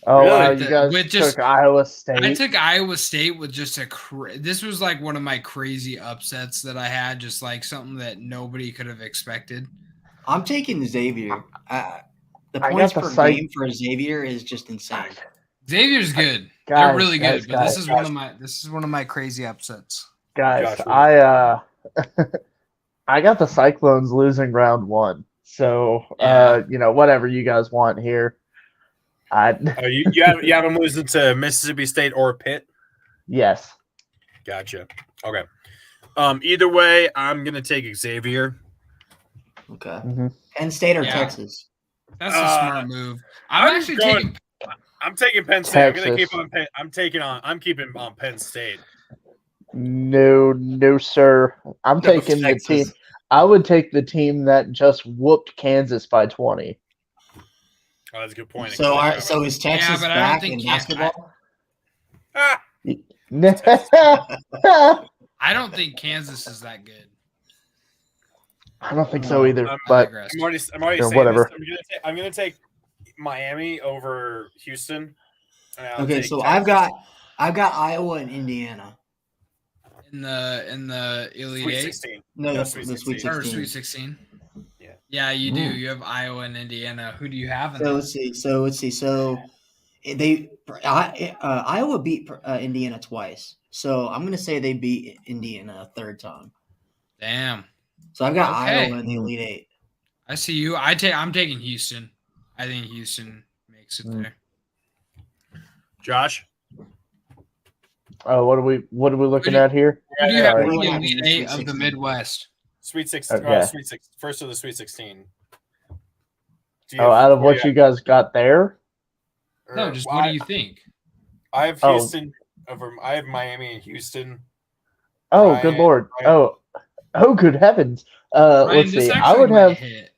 Oh, Really? wow, you guys With just- took Iowa State. I took Iowa State with just this was like one of my crazy upsets that I had, just like something that nobody could have expected. I'm taking Xavier. The I points got the per site- game for Xavier is just insane. Xavier's good. They're Guys, really good, guys, but this guys, is one of my crazy upsets. Guys, Joshua. I got the Cyclones losing round 1. So, Yeah. whatever you guys want here. Oh, you have them losing to Mississippi State or Pitt? Yes. Gotcha. Okay. Either way, I'm gonna take Xavier. Okay. Mhm. Penn State or Yeah. Texas? That's a smart move. I'm I'm actually going- taking. I'm taking Penn State. I'm gonna Texas. keep on. I'm keeping on Penn State. No, sir. I'm taking the Texas. team. I would take the team that just whooped Kansas by 20. Oh, that's a good point. So is Texas but I don't back think in Can- basketball? Ah, I don't think Kansas is that good. I don't think so either. I'm- But digress. I'm already Or saying whatever. this. I'm gonna take Miami over Houston. And I'll Okay, take so Texas. I've got Iowa and Indiana. In the Elite Sweet Eight 16. No, No, that's Sweet the Sweet 16. or Sweet 16. Yeah. Yeah, you do. Ooh. You have Iowa and Indiana. Who do you have in So there? let's see. So Iowa beat Indiana twice. So I'm gonna say they beat Indiana a third time. Damn. So I've got Okay. Iowa in the Elite Eight. I see you. I'm taking Houston. I think Houston makes it Mm. there. Josh. what are we looking do you- at here? Who do you have Sorry. in the Yeah, Elite Sweet 8 of the 16. Midwest? Sweet 16. Okay. Sweet 16. First of the Sweet 16. Do Oh, out of who what do you guys got there? No, just what do you think? I have Oh. Houston over. I have Miami and Houston. Oh, Ryan- good lord. Ryan- Oh, good heavens. Ryan, Let's this see. I actually would might have. hit.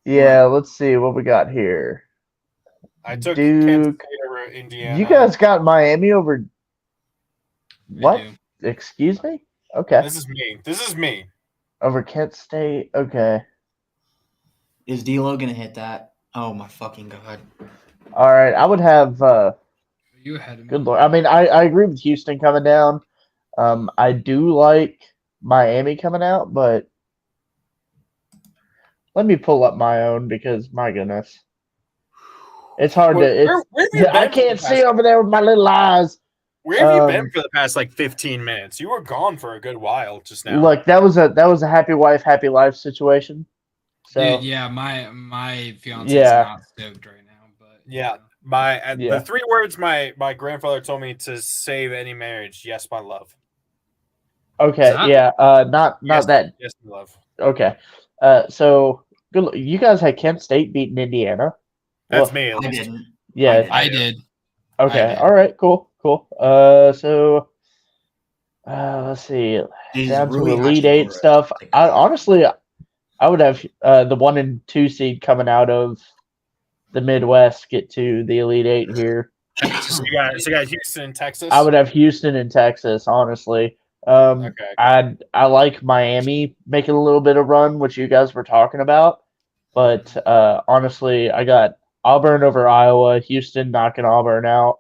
Yeah, let's see what we got here. I took Duke. Kansas State over Indiana. You guys got Miami over. I What? do. Excuse me? Okay. This is me. Over Kent State. Okay. Is D'Lo gonna hit that? Oh my fucking god! All right. I would have. You ahead of me. Good lord. I mean, I agree with Houston coming down. I do like Miami coming out, but let me pull up my own because my goodness, it's hard to. It's, Where have you I been for can't the see past- over there with my little eyes. Where have you um, been for the past like 15 minutes? You were gone for a good while just now. Look, that was a happy wife, happy life situation. So Dude, yeah, my fiance is Yeah. not stoked right now, but Yeah, Yeah. the 3 words my grandfather told me to save any marriage. Yes, my love. okay, Huh? yeah, not Yes. that. Yes, my love. Okay, so good. You guys had Kent State beating Indiana. That's Well, me. At I least. didn't. Yeah. I did. Okay. I did. All right. Cool. So, let's see. Jesus, Down to Rui Elite Hachimura. Eight stuff. Honestly, I would have the 1 and 2 seed coming out of the Midwest get to the Elite Eight here. So you got Houston and Texas. I would have Houston and Texas. Honestly, Okay. I like Miami making a little bit of run, which you guys were talking about. But honestly, I got Auburn over Iowa. Houston knocking Auburn out.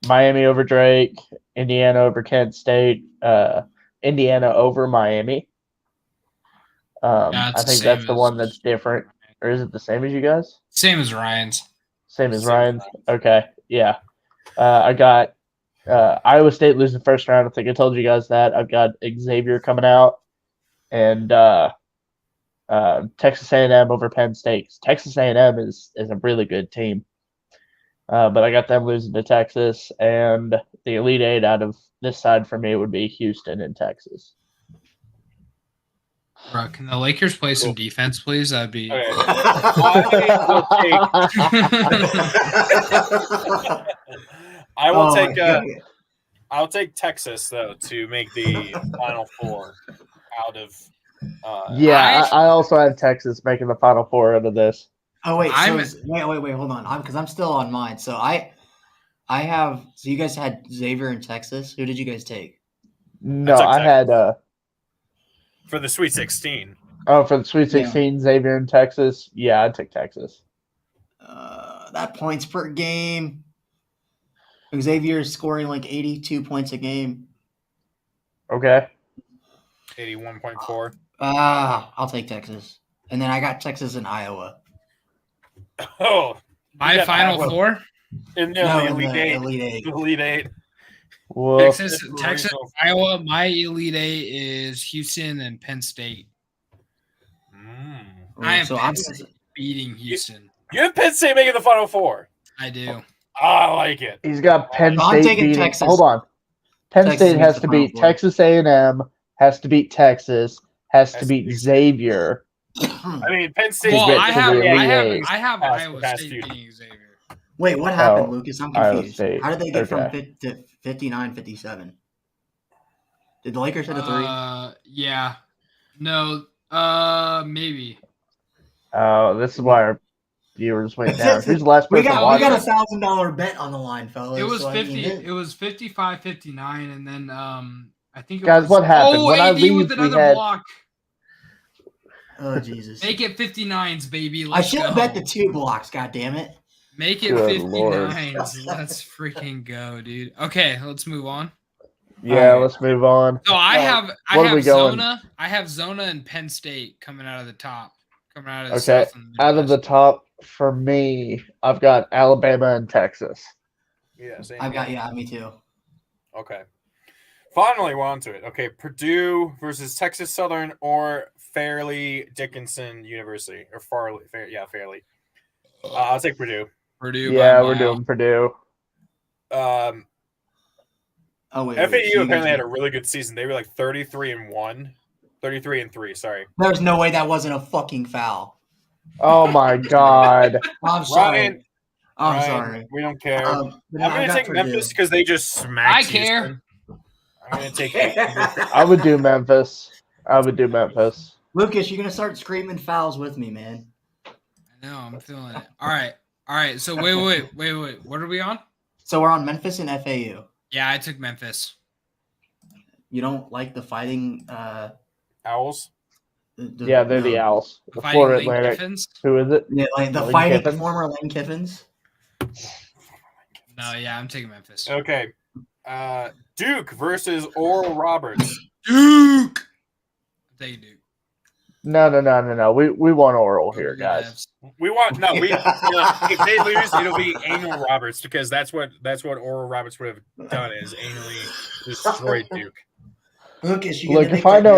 Miami over Drake, Indiana over Kent State, Indiana over Miami. Yeah, it's I the think same that's the as- one that's different. Or is it the same as you guys? Same as Ryan's. Same as Same as Ryan's? Ryan's. Okay, yeah. I got Iowa State losing first round. I think I told you guys that. I've got Xavier coming out. And Texas A&M over Penn State. Texas A&M is a really good team. But I got them losing to Texas. And the Elite Eight out of this side for me would be Houston and Texas. Bro, can the Lakers play some defense, please? That'd be. Okay. I will Oh, take. my God. I'll take Texas though to make the Final Four out of. Yeah, I also have Texas making the Final Four out of this. Oh wait, I'm- wait, hold on. Because I'm still on mine. So I have. So you guys had Xavier in Texas. Who did you guys take? No, took I had for the Sweet 16. for the Sweet 16, Xavier in Texas. Yeah, I took Texas. That points per game. Xavier is scoring like 82 points a game. Okay. 81.4. I'll take Texas. And then I got Texas and Iowa. Oh, My got Final Iowa. Four. in No, the in Elite the Eight. Elite Eight. Elite Eight. Well, Texas, That's Texas, brutal. Iowa. My Elite Eight is Houston and Penn State. I am So Penn I'm State beating Houston. You have Penn State making the Final Four. I do. I like it. he's got Penn I'm State taking beating. Texas. Hold on. Penn Texas State makes has the to Final beat Four. Texas A&M, has to beat Texas, has to beat Xavier. I mean, Penn State. Well, get I to have, the I Elite have, Eight. I have Past- Iowa past State few. beating Xavier. Wait, what happened, Oh, Lucas? I'm Iowa confused. State. How did they get Okay. from 59-57? Did the Lakers hit a three? Yeah. No. Maybe. Oh, this is why our viewers went down. Who's the last we person got watching? $1,000 bet on the line, fellas. It was so I mean, 50. It was 55-59, and then I think. It Guys, was, what happened? Oh, When I AD leave, with we another had- block. Oh Jesus! Make it 59s, baby. I Let's should have go. bet the 2 blocks. God damn it! Make it Good 59s. Let's freaking go, dude. Okay, let's move on. Yeah, Alright. let's move on. So I have What are we going? Zona. I have Zona and Penn State coming out of the top. Coming out of the Okay, South and out of the Midwest. top for me, I've got Alabama and Texas. Yeah, same I've got here. me too. Okay. Finally, we're on to it. Okay, Purdue versus Texas Southern or Fairleigh Dickinson University or Fairleigh. I'll take Purdue. Purdue. by Yeah, a we're mile. doing Purdue. Oh wait, FAU so you apparently guys- had a really good season. They were like 33-1, 33-3. Sorry, There's no way that wasn't a fucking foul. Oh my God. I'm sorry. Ryan. I'm Ryan, sorry. We don't care. But I'm no, I gonna got take Purdue. Memphis because they just smacked. I care. Houston. I'm gonna take. I would do Memphis. Lucas, you're gonna start screaming fouls with me, man. I know. I'm feeling it. All right. So wait. What are we on? So we're on Memphis and FAU. Yeah, I took Memphis. You don't like the fighting? Owls. Yeah, they're the Owls. The Fighting Florida Lane Atlantic. Kiffins? Who is it? Yeah, like the Lane fighting Kiffin? former Lane Kiffins. No, yeah, I'm taking Memphis. Okay. Duke versus Oral Roberts. Duke. I'm taking Duke. No. We want Oral here, Go guys. Devs. We want no. We if they lose, it'll be Anal Roberts because that's what Oral Roberts would have done is anally destroyed Duke. Lucas, you Look, if I know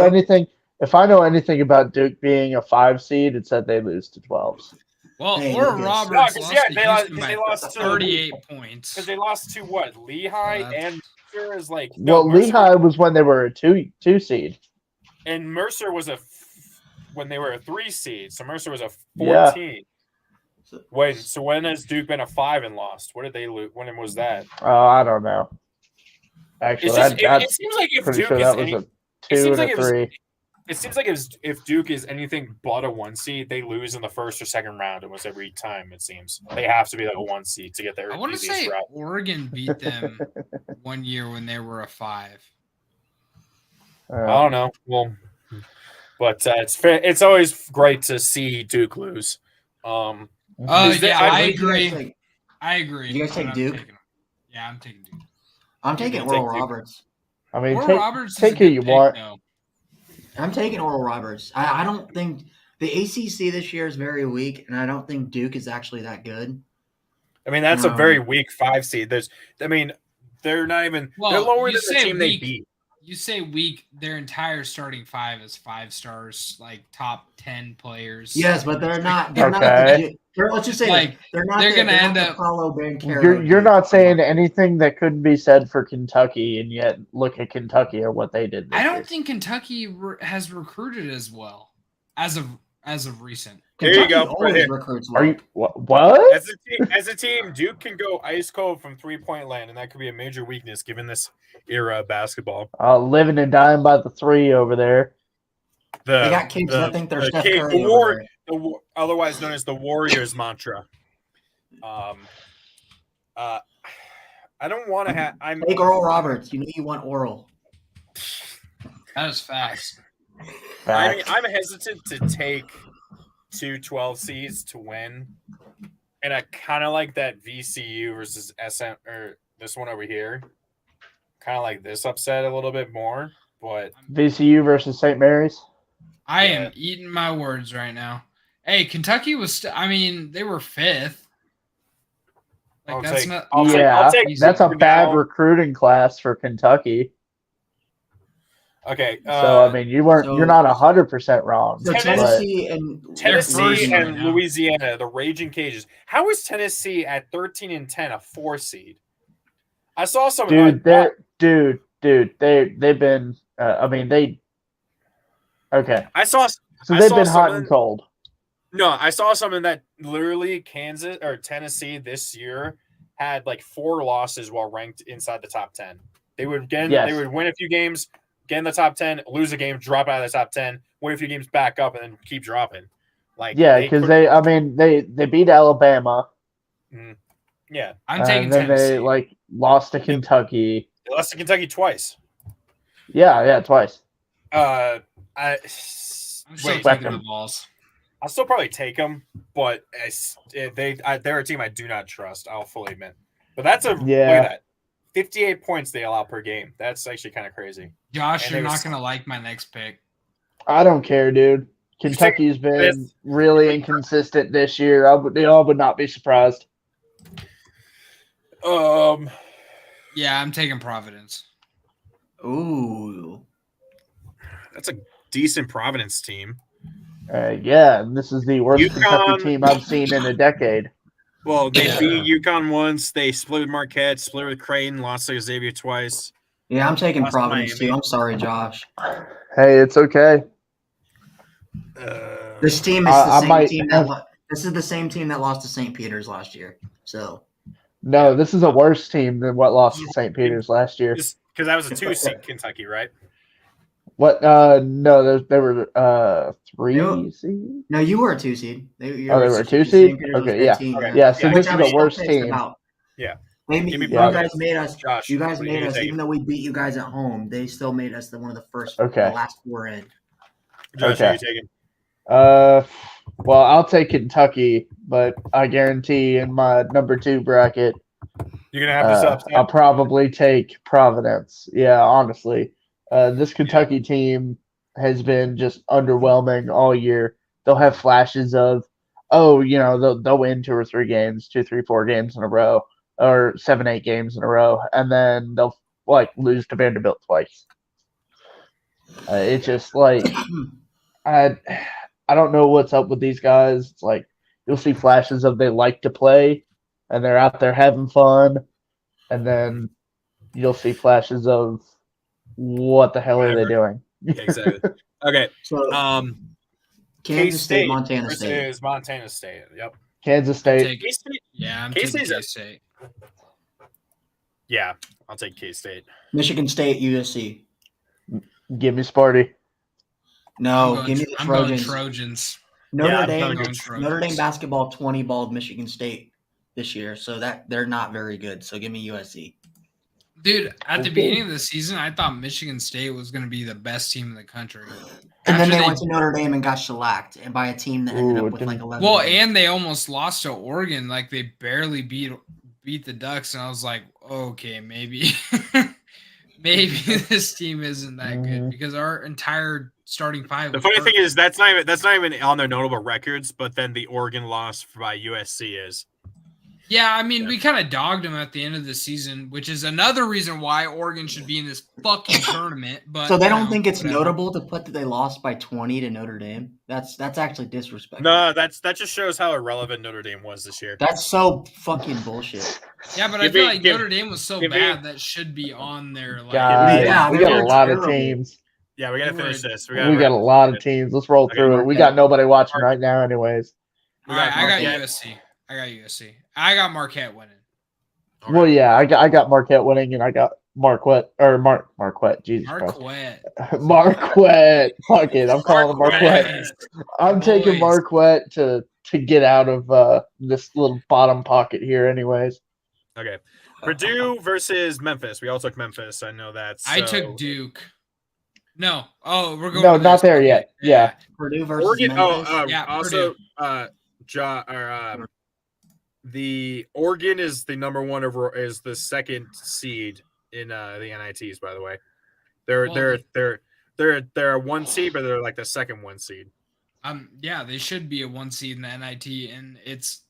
anything about Duke being a 5 seed, it said they lose to 12s. Well, Hey, or Lucas. Roberts No, 'cause, lost yeah, to they lost- Houston 'cause they by lost to- 38 points. Because they lost to what? Lehigh and Mercer is like Well, Mercer- Lehigh was when they were a 2 seed. and Mercer was when they were a 3 seed. So Mercer was a Yeah. 14. Wait, so when has Duke been a 5 and lost? What did they lose? When was that? I don't know. Actually, It's just, I'm it seems like if pretty Duke sure is that was any, a it 2 seems and like a it was- 3. it seems like if Duke is anything but a 1 seed, they lose in the first or second round almost every time. It seems they have to be like a 1 seed to get their. I want to easiest say route. Oregon beat them one year when they were a 5. I don't know. Well, but it's fair. It's always great to see Duke lose. Is Yeah, there- I Did you guys agree. take- I agree. Did you guys take but I'm Duke? taking them. Yeah, I'm taking Duke. I'm taking gonna take Oral Duke. Roberts. I mean, Oral take, Roberts is take a who good you pick, want. though. I'm taking Oral Roberts. I don't think the ACC this year is very weak, and I don't think Duke is actually that good. I mean, that's a very weak 5 seed. They're not even. They're Well, lower you than the say team weak. they beat. You say weak. Their entire starting 5 is 5 stars, like top 10 players. Yes, but they're not. They're not. Okay. Let's just say Like, this. They're not. they're the, gonna they're end not the up- Paulo Banchero You're Duke. not saying anything that couldn't be said for Kentucky, and yet look at Kentucky or what they did this I year. don't think Kentucky has recruited as well as of recent. There you Kentucky go, always right here. recruits well. Are you what? As a team, Duke can go ice cold from 3-point land, and that could be a major weakness given this era of basketball. Living and dying by the 3 over there. They got kids that think they're Steph Kate- Curry over there. otherwise known as the Warriors mantra. I don't want to have. Take Oral Roberts. You know you want Oral. That is facts. I'm hesitant to take 2 12 seeds to win, and I kind of like that VCU versus SM or this one over here. Kind of like this upset a little bit more, but VCU versus St. Mary's. I Yeah. am eating my words right now. Hey, Kentucky was. I mean, they were 5th. Like that's not. I'll Yeah, take that's a Duke bad now. recruiting class for Kentucky. Okay, So I mean, you're not 100% wrong. So but- Tennessee and Tennessee version and right now. Louisiana, the Raging Cages. How is Tennessee at 13-10 a 4 seed? I saw some. dude, they've been. I mean, they. Okay, I saw. so I they've saw been hot someone- and cold. No, I saw something that literally Kansas or Tennessee this year had like 4 losses while ranked inside the top 10. They would Yes. they would win a few games, get in the top 10, lose a game, drop out of the top 10, win a few games back up, and then keep dropping. Like Yeah, because they beat Alabama, yeah, I'm taking and then Tennessee. they lost to Kentucky. they lost to Kentucky twice. Yeah, twice. I I'm still wait, taking the balls. I'll still probably take them, but they're a team I do not trust. I'll fully admit. But that's look at that, 58 points they allow per game. That's actually kind of crazy. Josh, And you're they not was- gonna like my next pick. I don't care, dude. Kentucky's been really inconsistent this year. I would not be surprised. Yeah, I'm taking Providence. ooh, That's a decent Providence team. Yeah, and this is the worst UConn- Kentucky team I've seen in a decade. Well, they Yeah. beat UConn once. They split with Marquette, split with Creighton, lost to Xavier twice. yeah, I'm taking Lost Providence Miami. too. I'm sorry, Josh. Hey, it's okay. This team is I the same might team have- this is the same team that lost to St. Peter's last year. So No, this is a worse team than what lost to St. Peter's last year. Because that was a 2 seed Kentucky, right? What? No, they were 3 You- seed. no, you were a 2 seed. They were a 2 seed? Okay, yeah. Yeah, so Yeah, this is I'm a still worse pissed team. about. Yeah. Maybe Give me you Providence. guys made us. Josh, You guys what are made you us, taking? even though we beat you guys at home. They still made us one of the first, Okay. the last 4 in. Josh, Okay. are you taking? Well, I'll take Kentucky, but I guarantee in my number 2 bracket, You're gonna have this upset. I'll probably take Providence. Yeah, honestly, this Kentucky team has been just underwhelming all year. They'll have flashes of, they'll win 2 or 3 games, 2, 3, 4 games in a row, or 7, 8 games in a row, and then they'll lose to Vanderbilt twice. It's just I don't know what's up with these guys. It's you'll see flashes of they like to play, and they're out there having fun, and then you'll see flashes of what the hell are they doing? Yeah, exactly. Okay. So K-State Kansas State, Montana State. versus Montana State. Yep. Kansas State. K-State. Yeah, I'm K-State's taking a- K-State. Yeah, I'll take K-State. Michigan State, USC. Give me Sparty. No, give me the I'm going Trojans. Trojans. Notre Yeah, I'm Dame. going Trojans. Notre Dame basketball 20 balled Michigan State this year, so that they're not very good. So give me USC. Dude, at the Okay. beginning of the season, I thought Michigan State was going to be the best team in the country. And then After they they- went to Notre Dame and got shellacked, and by a team that ended Ooh, up with didn't- 11. Well, wins. and they almost lost to Oregon. Like they barely beat beat the Ducks, and I was like, okay, maybe, maybe this team isn't that good because our entire starting five. The was funny thing hurt. is that's not even on their notable records, but then the Oregon loss by USC is. Yeah, I mean, we kind of dogged them at the end of the season, which is another reason why Oregon should be in this fucking tournament. But So they you don't know, think it's whatever. notable to put that they lost by 20 to Notre Dame? That's actually disrespectful. No, that just shows how irrelevant Notre Dame was this year. That's so fucking bullshit. Yeah, but I feel like Notre Dame was so bad that should be on there. Like, Guys, Yeah, we they got a were lot of terrible. teams. Yeah, we gotta finish this. We got a lot of teams. Let's roll through it. We got nobody watching right now, anyways. all right, I got Marquette. USC. I got Marquette winning. Okay. Well, yeah, I got Marquette winning, and I got Marquette. Jesus Christ. Marquette. Fuck it, I'm calling them Marquette. I'm taking Boys. Marquette to get out of this little bottom pocket here, anyways. Okay. Purdue versus Memphis. We all took Memphis. I know that. I so- took Duke. No. Oh, we're going. No, to not this. there yet. Yeah. Purdue versus Oregon. Memphis. Yeah, also, the Oregon is the number one is the second seed in the NITs. By the way, they're a one seed, but they're like the second one seed. Yeah, they should be a 1 seed in the NIT, and it's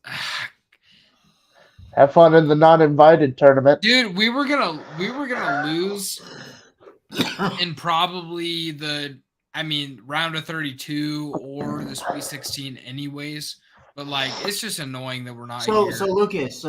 Have fun in the non-invited tournament. dude, we were gonna lose in probably round of 32 or the Sweet 16 anyways. But like, it's just annoying that we're not here. So Lucas,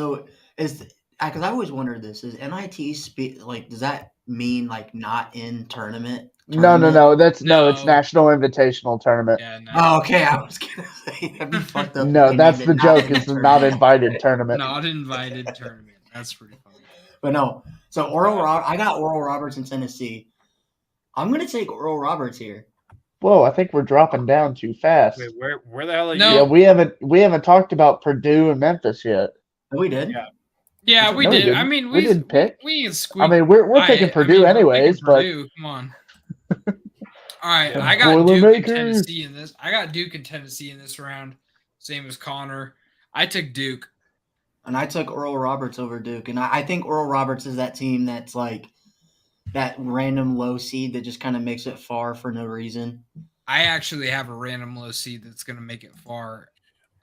because I always wondered this: is NIT does that mean like not in tournament? No. It's No. National Invitational Tournament. Yeah, no, Oh, okay. I was gonna say that'd be fucked up. if No, they that's named the it joke. in It's the tournament. not invited tournament. not invited tournament. That's pretty funny. But no. So I got Oral Roberts in Tennessee. I'm gonna take Oral Roberts here. Whoa, I think we're dropping down too fast. Wait, where the hell are No. Yeah, we haven't talked about Purdue and Memphis yet. Oh, we did. Yeah. Yeah, we No, we did. I didn't. mean, We didn't pick. We can squeak. I mean, we're picking Purdue anyways, but Purdue, come on. All right, The I got Duke and Boilermakers. Tennessee in this. I got Duke and Tennessee in this round. Same as Connor. I took Duke. And I took Oral Roberts over Duke, and I think Oral Roberts is that team that's like that random low seed that just kind of makes it far for no reason. I actually have a random low seed that's going to make it far.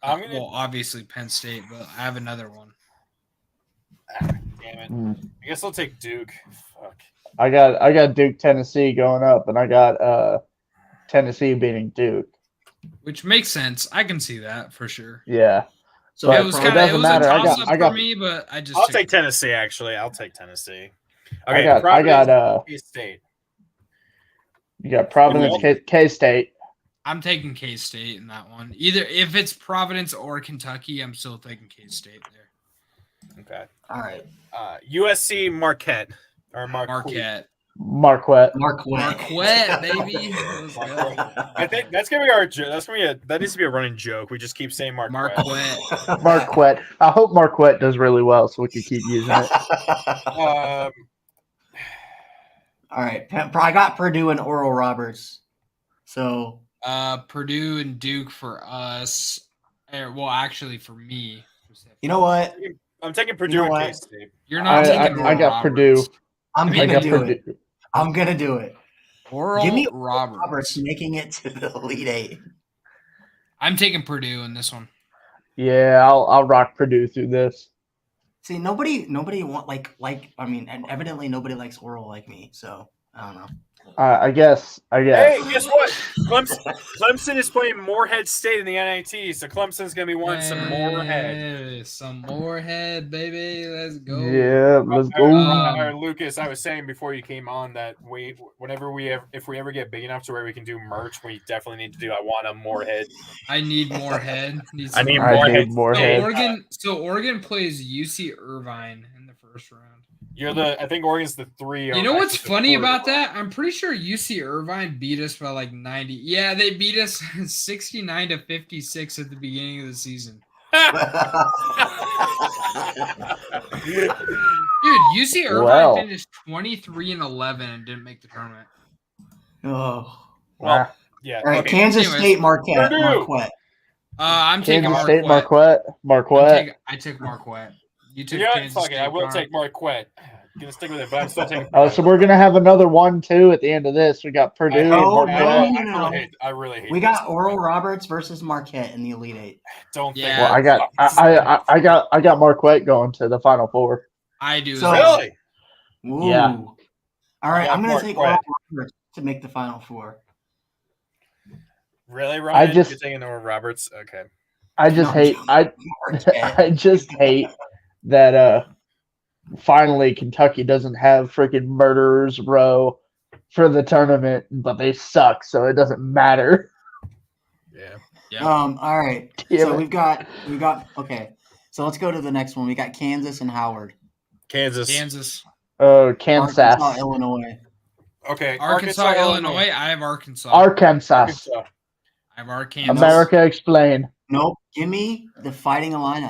Well, obviously Penn State, but I have another one. Damn it. I guess I'll take Duke. Fuck. I got Duke, Tennessee going up, and I got Tennessee beating Duke. Which makes sense. I can see that for sure. Yeah. So But it was it kind doesn't of matter. a I toss got- up I got- for me, but I just I'll took take Tennessee. Actually, I'll take Tennessee. I Okay, got State. you got Providence, K-State. I'm taking K-State in that one. Either if it's Providence or Kentucky, I'm still taking K-State there. Okay. all right, USC Marquette or Marquette. Marquette. Marquette, baby. Let's go. I think that's gonna be that needs to be a running joke. We just keep saying Marquette. Marquette. Marquette. I hope Marquette does really well so we can keep using it. All right, I got Purdue and Oral Roberts. So Purdue and Duke for us. Well, actually, for me. you know what? I'm taking Purdue You know and what? K-State. You're not taking I got Purdue. I'm I gonna got do Purdue. it. I'm gonna do it. Oral Give me Roberts. Roberts making it to the Elite Eight. I'm taking Purdue in this one. Yeah, I'll rock Purdue through this. See, nobody want I mean, and evidently nobody likes Oral like me. So I don't know. I guess. Hey, guess what? Clemson is playing Morehead State in the NIT, so Clemson's gonna be wanting some Morehead. Hey, some Morehead, baby. Let's go. Yeah, let's go. Lucas, I was saying before you came on that if we ever get big enough to where we can do merch, we definitely need to do. I want a Morehead. I need Morehead. I need I need Morehead. Morehead. So Oregon plays UC Irvine in the first round. I think Oregon's the 3. You know what's funny about that? I'm pretty sure UC Irvine beat us by like 90. Yeah, they beat us 69 to 56 at the beginning of the season. Dude, UC Irvine finished 23-11 and didn't make the tournament. Oh, Well, yeah. all right. Okay. Kansas Anyways. State, Marquette. Purdue. Marquette. I'm taking Kansas Marquette. State, Marquette. I took Marquette. You took Yeah, Kansas fuck it. I State, will Connor. take Marquette. Gonna stick with it, but I'm still taking. Oh, so we're gonna have another 1-2 at the end of this. We got Purdue and No, Marquette. no. I really hate. We this. got Oral Roberts versus Marquette in the Elite Eight. Don't think. Yeah. Well, I got Marquette going to the Final Four. I do. So- as well. Really? Ooh. Yeah. All right, got I'm going to take Oral Marquette. Roberts to make the Final Four. Really, Ryan? just- You're taking Oral Roberts? Okay. I just No, hate Marquette. I just hate that finally Kentucky doesn't have freaking Murderers Row for the tournament, but they suck, so it doesn't matter. Yeah. All right. Damn So it. we've got okay. So let's go to the next one. We got Kansas and Howard. Kansas. Kansas, Kansas. Arkansas, Illinois. Okay. Arkansas, Illinois. I have Arkansas. Arkansas. Arkansas. I have Arkansas. America explain. Nope. Give me the Fighting Illini.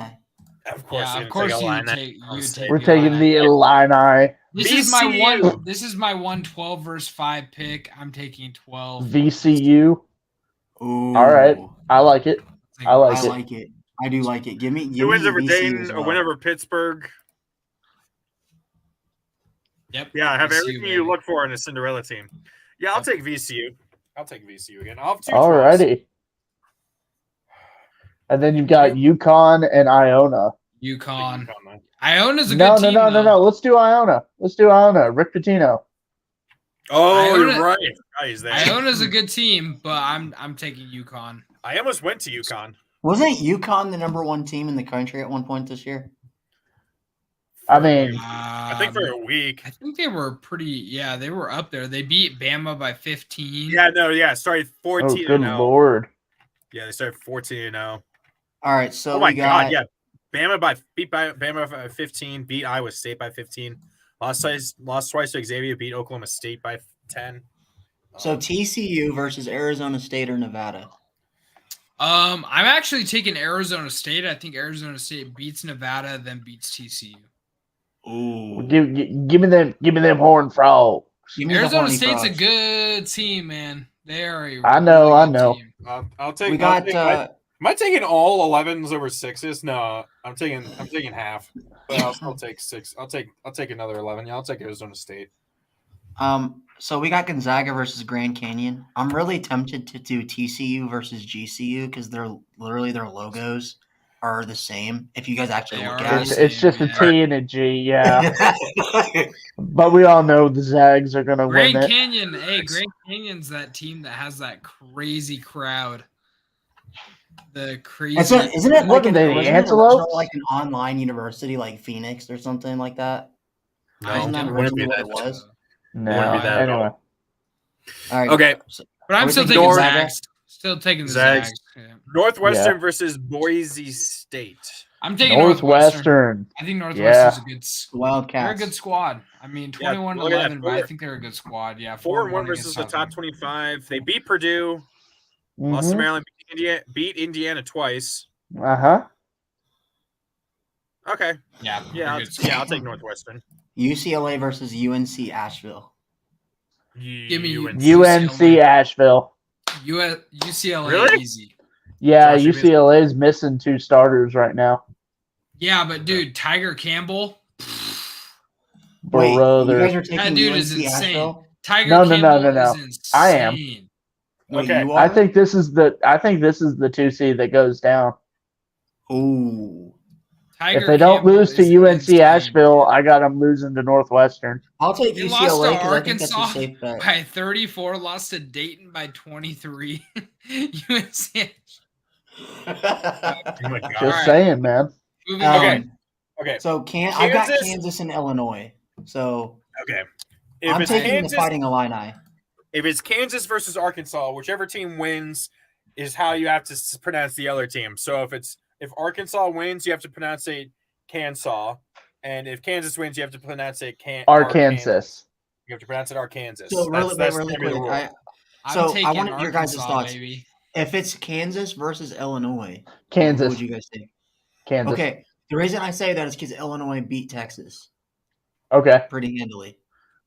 Of course. Yeah, you're of gonna course take you Illini. would take. You would take We're the taking Illini. the Illini. This is my VCU. one. This is my 112 versus 5 pick. I'm taking 12. VCU. Ooh. All right. I like it. I like I it. like it. I do like it. Give me Two wins over VCU Dayton, as a well. win over Pittsburgh. Yep. Yeah, I have VCU, everything baby. you look for in a Cinderella team. Yeah, I'll take VCU. I'll take VCU again. I'll have 2 Alrighty. And then you've got UConn and Iona. UConn. 12s. Iona's a good No, team. no. Let's do Iona. Rick Pitino. Oh, Iona- you're right. Oh, he's there. Iona's a good team, but I'm taking UConn. I almost went to UConn. Wasn't UConn the #1 team in the country at one point this year? I mean, I think for a week. I think they were pretty. Yeah, they were up there. They beat Bama by 15. Yeah, no, yeah. Started oh 14 good 0. lord. Yeah, they started 14 0. All right, so Oh my we got god, yeah. Beat Bama by 15, beat Iowa State by 15. Lost twice to Xavier, beat Oklahoma State by 10. so TCU versus Arizona State or Nevada. I'm actually taking Arizona State. I think Arizona State beats Nevada, then beats TCU. Ooh. Give me them Horned Frogs. Give me the Arizona Horny State's a Frogs. good team, man. They are a I know, really I good know. team. I'll take. We got Am I taking all 11s over 6s? No, I'm taking half. But I'll still take 6. I'll take another 11. Yeah, I'll take Arizona State. so we got Gonzaga versus Grand Canyon. I'm really tempted to do TCU versus GCU because they're literally their logos are the same. If you guys actually They look are at It's, the it. it's just a Yeah. T and a G, yeah. Yeah. But we all know the Zags are gonna win Grand it. Canyon, Grand Canyon's that team that has that crazy crowd. The crazy. Isn't it What like are they, the wasn't it Antelopes? original, like an online university like Phoenix or something like that? I Isn't that don't wouldn't be originally what that. it was? No, Wouldn't be that at all. anyway. All right. Okay. But I'm Are we still taking taking Gonzaga? Zags. Still taking the Zags. Zags. Yeah. Northwestern versus Boise State. I'm taking Northwestern. Northwestern. I think Northwestern's a good. They're a Wildcats. good squad. I mean, Yeah, 21 look at that, 11, but I four- think they're a good squad. Yeah, 4-1 against versus the top Southern. 25. They beat Purdue. Lost to Mhm. Maryland. Beat Indiana twice. Uh-huh. Okay. Yeah, Yeah, they're good I'll squad. take Northwestern. UCLA versus UNC Asheville. Give me UNC Asheville. UCLA Really? easy. Yeah, Josh, you UCLA is missing 2 starters right now. Yeah, but dude, Tiger Campbell. Wait, you Brother. guys are taking That dude UNC is insane. Asheville? Tiger No, no, Campbell no, no, is no. insane. I am. Wait, Okay. you I are? think this is the 2 seed that goes down. Ooh. Tiger If they don't Campbell lose to is UNC insane. Asheville, I got them losing to Northwestern. I'll take They lost to UCLA because I think that's a Arkansas safe bet. by 34, lost to Dayton by 23. UNC. Oh my God. Just Alright. saying, man. Moving Okay. on. Okay. So I've got Kansas- Kansas and Illinois. So Okay. If I'm it's taking Kansas, the Fighting Illini. if it's Kansas versus Arkansas, whichever team wins is how you have to pronounce the other team. So if Arkansas wins, you have to pronounce it Kansas, and if Kansas wins, you have to pronounce it Arkansas. You have to pronounce it Arkansas. So really That's quick, gonna be the rule. I'm So, I taking wanted your guys' Arkansas, thoughts. baby. if it's Kansas versus Illinois, who Kansas. would you guys take? Kansas. Okay. The reason I say that is because Illinois beat Texas Okay. pretty handily.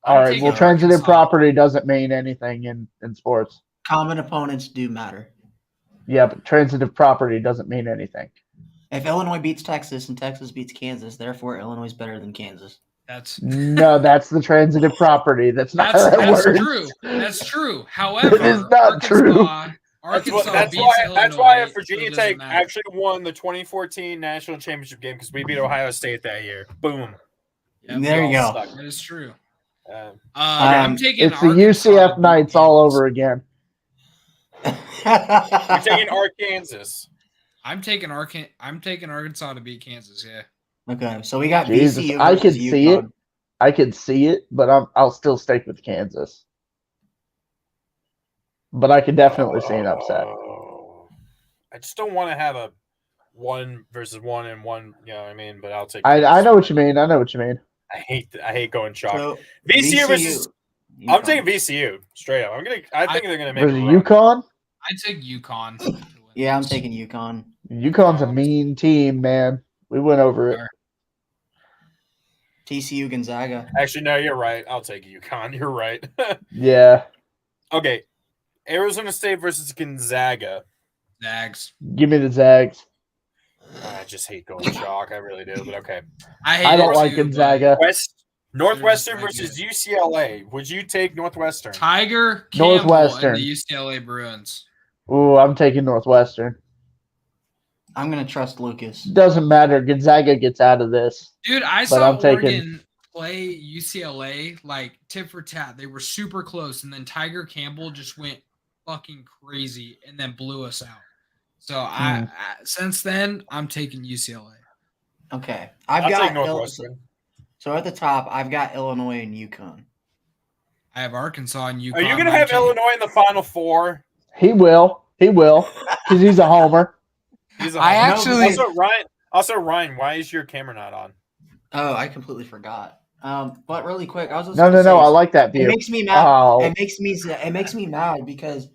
All I'm right. taking Well, transitive Arkansas. property doesn't mean anything in sports. Common opponents do matter. Yeah, but transitive property doesn't mean anything. If Illinois beats Texas and Texas beats Kansas, therefore Illinois is better than Kansas. That's No, that's the transitive property. That's not how that that's works. true. That's true. However, It is not true. Arkansas That's beats why Illinois, Virginia so it Tech doesn't matter. actually won the 2014 national championship game because we beat Ohio State that year. Boom. Yep, There you We go. all suck. That is true. I'm I'm taking It's the Arkansas UCF to beat Knights all Kansas. over again. We're taking Arkansas. I'm taking Arkansas to beat Kansas. Yeah. Okay, so we got Jesus, VCU I versus could see it. UConn. I could see it, but I'll still stick with Kansas. But I could definitely see an upset. I just don't want to have a 1 versus 1 and 1. You know what I mean? But I'll take. I know what you mean. I know what you mean. I hate going chalk. So, VCU versus. I'm UConn. taking VCU straight up. I think they're gonna make Versus a run. UConn. I take UConn. to win Yeah, I'm this. taking UConn. UConn's a mean team, man. We went over it. TCU Gonzaga. Actually, no, you're right. I'll take UConn. You're right. Yeah. Okay, Arizona State versus Gonzaga. Zags. Give me the Zags. I just hate going chalk. I really do. But okay, I hate I don't it like too, Gonzaga. Northwestern They're versus good. UCLA. Would you take Northwestern? but Tiger Campbell Northwestern. and the UCLA Bruins. Ooh, I'm taking Northwestern. I'm gonna trust Lucas. Doesn't matter. Gonzaga gets out of this. Dude, I But saw I'm taking- Oregon play UCLA like tit for tat. They were super close, and then Tiger Campbell just went fucking crazy and then blew us out. So I since then I'm taking UCLA. Okay, I'll take got Northwestern. So at the top, I've got Illinois and UConn. I have Arkansas and UConn. Are you gonna have Illinois in the Final Four? He will. He will. Because he's a homer. He's I no, actually- Ryan. Why is your camera not on? Oh, I completely forgot. But really quick, I was just No, gonna no, no. say, I like that It view. makes me mad. Oh. It makes me mad because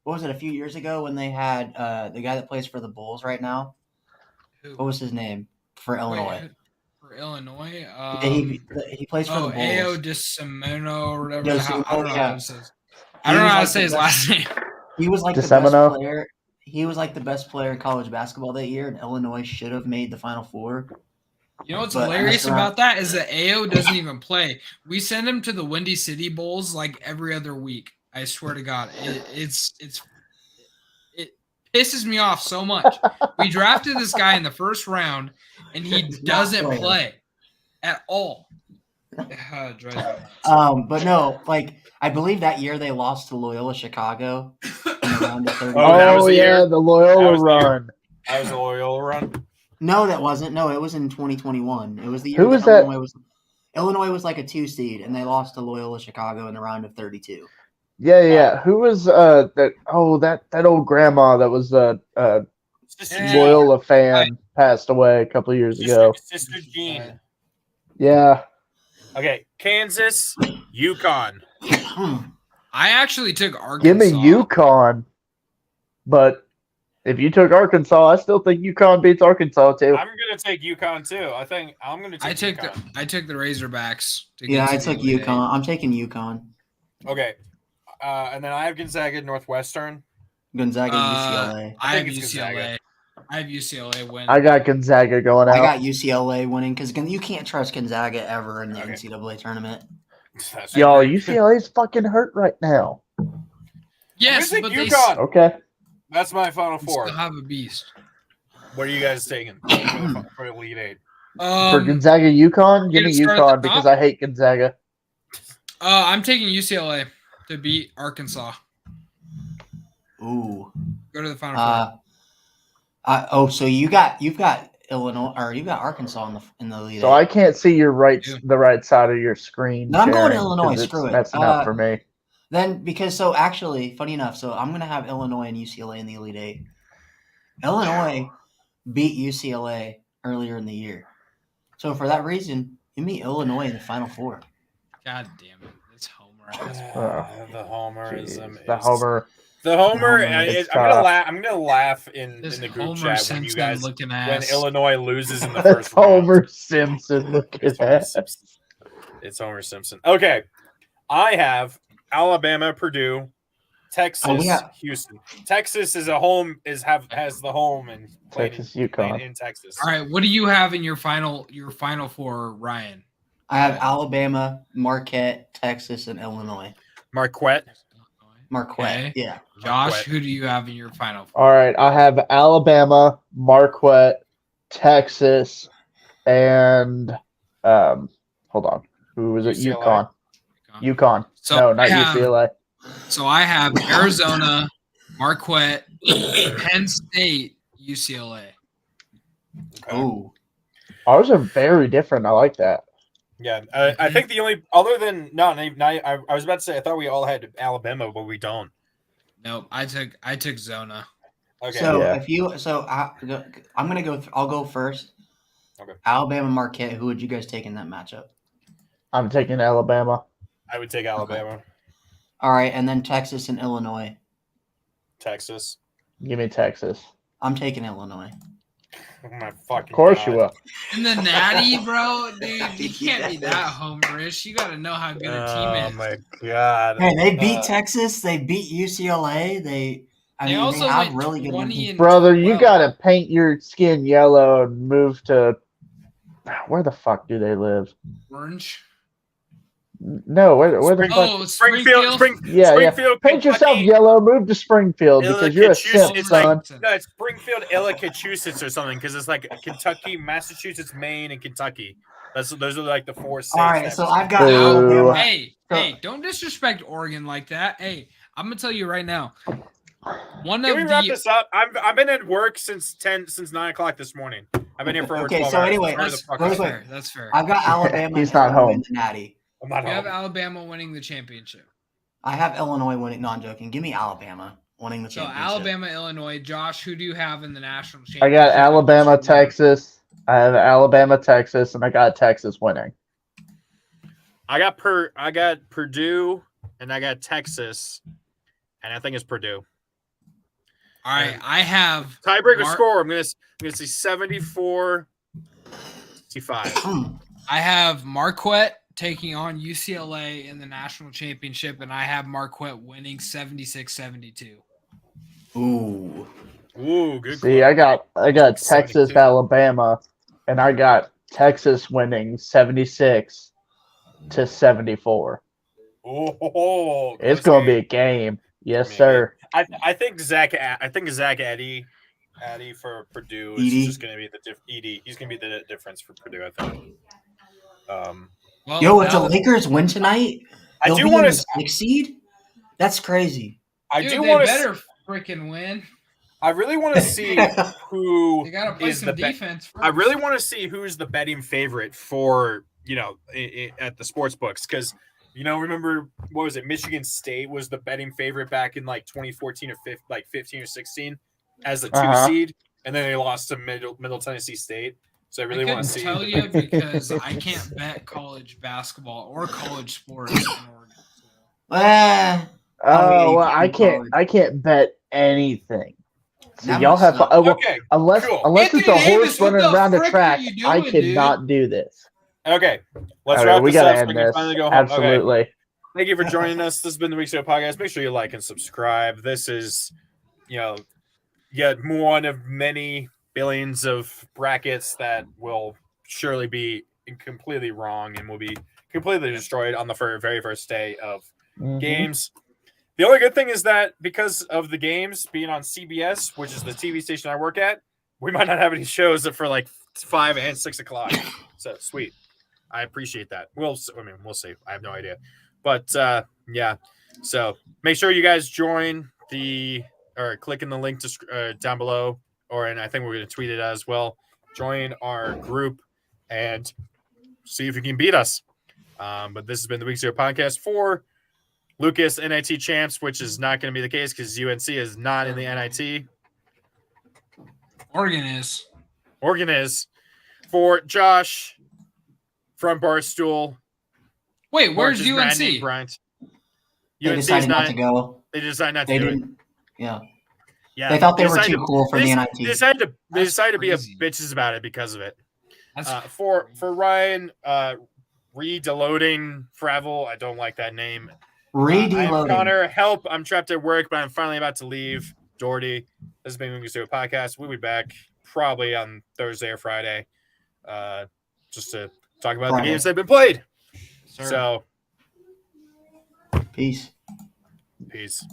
what was it a few years ago when they had the guy that plays for the Bulls right now? Who? What was his name for Illinois? Wait, for Illinois? He plays for the Bulls. Ao DeSimeno or whatever. DeSimeno, I don't know yeah. how to say his- I don't know how to say his last name. He was like the best DeSimeno? player. He was like the best player in college basketball that year, and Illinois should have made the Final Four. You know what's But hilarious that's not- about that is that Ao doesn't even play. We send him to the Windy City Bowls like every other week. I swear to God, it pisses me off so much. We drafted this guy in the first round, and he He's not doesn't playing. play at all. It drives me nuts. But no, like I believe that year they lost to Loyola Chicago in the round of 30. Oh, that was Oh, the yeah. year? The That Loyola was the year. run. That was the Loyola run. No, that wasn't. No, it was in 2021. It was the year Who was that? Illinois was like a 2 seed, and they lost to Loyola Chicago in the round of 32. Yeah, yeah. Who was that? Oh, that old grandma that was a Sister Yeah. Jean. Loyola fan passed away a couple of years ago. Sister Jean. Yeah. Okay, Kansas, UConn. I actually took Arkansas. Give me UConn. But if you took Arkansas, I still think UConn beats Arkansas too. I'm gonna take UConn too. I think I'm gonna take. I took the Razorbacks. To Yeah, get I to the took Elite Eight. UConn. I'm taking UConn. Okay, and then I have Gonzaga, Northwestern. Gonzaga, UCLA. I I have think it's UCLA. Gonzaga. I have UCLA win. I got Gonzaga going I out. got UCLA winning because you can't trust Gonzaga ever in the Okay. NCAA tournament. That's Y'all, UCLA's fucking hurt right now. yes, I'm but gonna they take UConn. Okay. That's my Final still Four. have a beast. What are you guys taking for Elite Eight? For Gonzaga, UConn, give you me start at UConn the because top? I hate Gonzaga. I'm taking UCLA to beat Arkansas. Ooh. Go to the Final Four. So you've got Illinois or you've got Arkansas in the lead. So I can't see your Yeah. the right side of your screen. No, I'm going to sharing, Illinois, 'cause it's screw it. messing up for me. Then because so actually, funny enough, so I'm gonna have Illinois and UCLA in the Elite Eight. Illinois beat UCLA earlier in the year, so for that reason, you meet Illinois in the Final Four. God damn it. It's Homer. The Homerism. Jeez, the Homer. The Homer. It's I'm gonna tough. laugh. I'm gonna laugh in This the group Homer chat when you Simpson guys looking when ass. Illinois loses in the That's first round. Homer Simpson. Look at It's Homer that. Simpson. It's Homer Simpson. Okay, I have Alabama, Purdue, Texas, Oh, yeah. Houston. Texas is has the home and Texas, playing UConn. in Texas. All right, what do you have in your final four, Ryan? I have Alabama, Marquette, Texas, and Illinois. Marquette. Marquette. Okay. Yeah. Josh, Marquette. who do you have in your final four? All right, I have Alabama, Marquette, Texas, and hold on, who was it? UCLA. UConn. So No, not I have- UCLA. So I have Arizona, Marquette, Penn State, UCLA. Okay. Ooh. Ours are very different. I like that. Yeah, I think the only other than I was about to say I thought we all had Alabama, but we don't. Nope, I took Zona. Okay. So Yeah. I'm gonna go. I'll go first. Okay. Alabama, Marquette. Who would you guys take in that matchup? I'm taking Alabama. I would take Alabama, All right, and then Texas and Illinois. Texas. Give me Texas. I'm taking Illinois. Oh my fucking. Of course God. you will. And the Natty, bro, dude, you can't be that homerish. You got to know how good a team Oh is. my God. Hey, they beat Texas. They beat UCLA. They also have went really good 20 wins. and Brother, you 12. gotta paint your skin yellow and move to where the fuck do they live? Orange. No, where the fuck? Oh, Springfield. Yeah, yeah. Springfield. Paint yourself Kentucky. yellow, move to Springfield because you're a simp, It's son. like, no, it's Springfield, Massachusetts, or something, because it's like Kentucky, Massachusetts, Maine, and Kentucky. Those are like the four states. All right, so I've got Boo. Alabama. Hey, So- hey, don't disrespect Oregon like that. Hey, I'm gonna tell you right now. One Can of we wrap the this up? I've been at work since 9 o'clock this morning. I've been here for over Okay, 12 so hours. anyway, Hurry the that's, fuck really up. that's quick. fair. That's fair. I've got Alabama. He's and not Illinois home. in the Natty. I'm not You have home. Alabama winning the championship. I have Illinois winning. No, I'm joking. Give me Alabama winning the So championship. Alabama, Illinois. Josh, who do you have in the national championship? I got Alabama, Texas. I have Alabama, Texas, and I got Texas winning. I got Purdue, and I got Texas, and I think it's Purdue. All right, I have Tiebreaker Mar- score. I'm gonna say 74-65. I have Marquette taking on UCLA in the national championship, and I have Marquette winning 76-72. Ooh. Ooh, good. See, I got Texas, 72. Alabama, and I got Texas winning 76-74. Oh, It's gonna be a game. Yes, Maybe. sir. I think Zach Edey for Purdue is Edey? just going to be Edey. He's going to be the difference for Purdue, I think. Well, Yo, if the now- Lakers win tonight, I they'll do be want in the to. 6th seed. That's crazy. I dude, do they want to. better freaking win. I really want to see who They gotta play is some the defense. I really first. want to see who's the betting favorite for at the sports books because remember what was it? Michigan State was the betting favorite back in like 2014 or 15 or 16 as the 2 seed, and then they lost to Middle Tennessee State. So I really want to see. tell you because I can't bet college basketball or college sports in Oregon. Ah, Oh, you well, I can't can't bet anything. So That y'all must have suck. well, Okay, unless cool. it's a Anthony horse Davis, what running the around the frick are track, you I doing, cannot do this. Okay, let's Okay, wrap we this gotta up so end we can this. finally go home. Okay. Absolutely. Thank you for joining us. This has been the Week Zero Podcast. Make sure you like and subscribe. This is, yet one of many billions of brackets that will surely be completely wrong and will be completely destroyed on the very first day of Mhm. games. The only good thing is that because of the games being on CBS, which is the TV station I work at, we might not have any shows for like 5 and 6 o'clock. So sweet. I appreciate that. We'll see. I have no idea. But yeah. So make sure you guys join or click in the link to down below, and I think we're going to tweet it as well. Join our group and see if you can beat us. But this has been the Week Zero Podcast for Lucas, NIT champs, which is not going to be the case because UNC is not in the NIT. Oregon is. Oregon is. For Josh from Barstool. Wait, where's Marcus Randy UNC? Bryant. They UNC is decided not to go. They decided not to They do it. didn't. Yeah. Yeah, They thought they were decided too cool for the They NIT. decided That's to be crazy. bitches about it because of it. That's For Ryan, redeloading Fravel, I don't like that name. I'm Reloading. Connor. Help! I'm trapped at work, but I'm finally about to leave. Jordy, this has been Week Zero Podcast. We'll be back probably on Thursday or Friday, just to talk about the games that have been played. Sir. So, Peace. peace.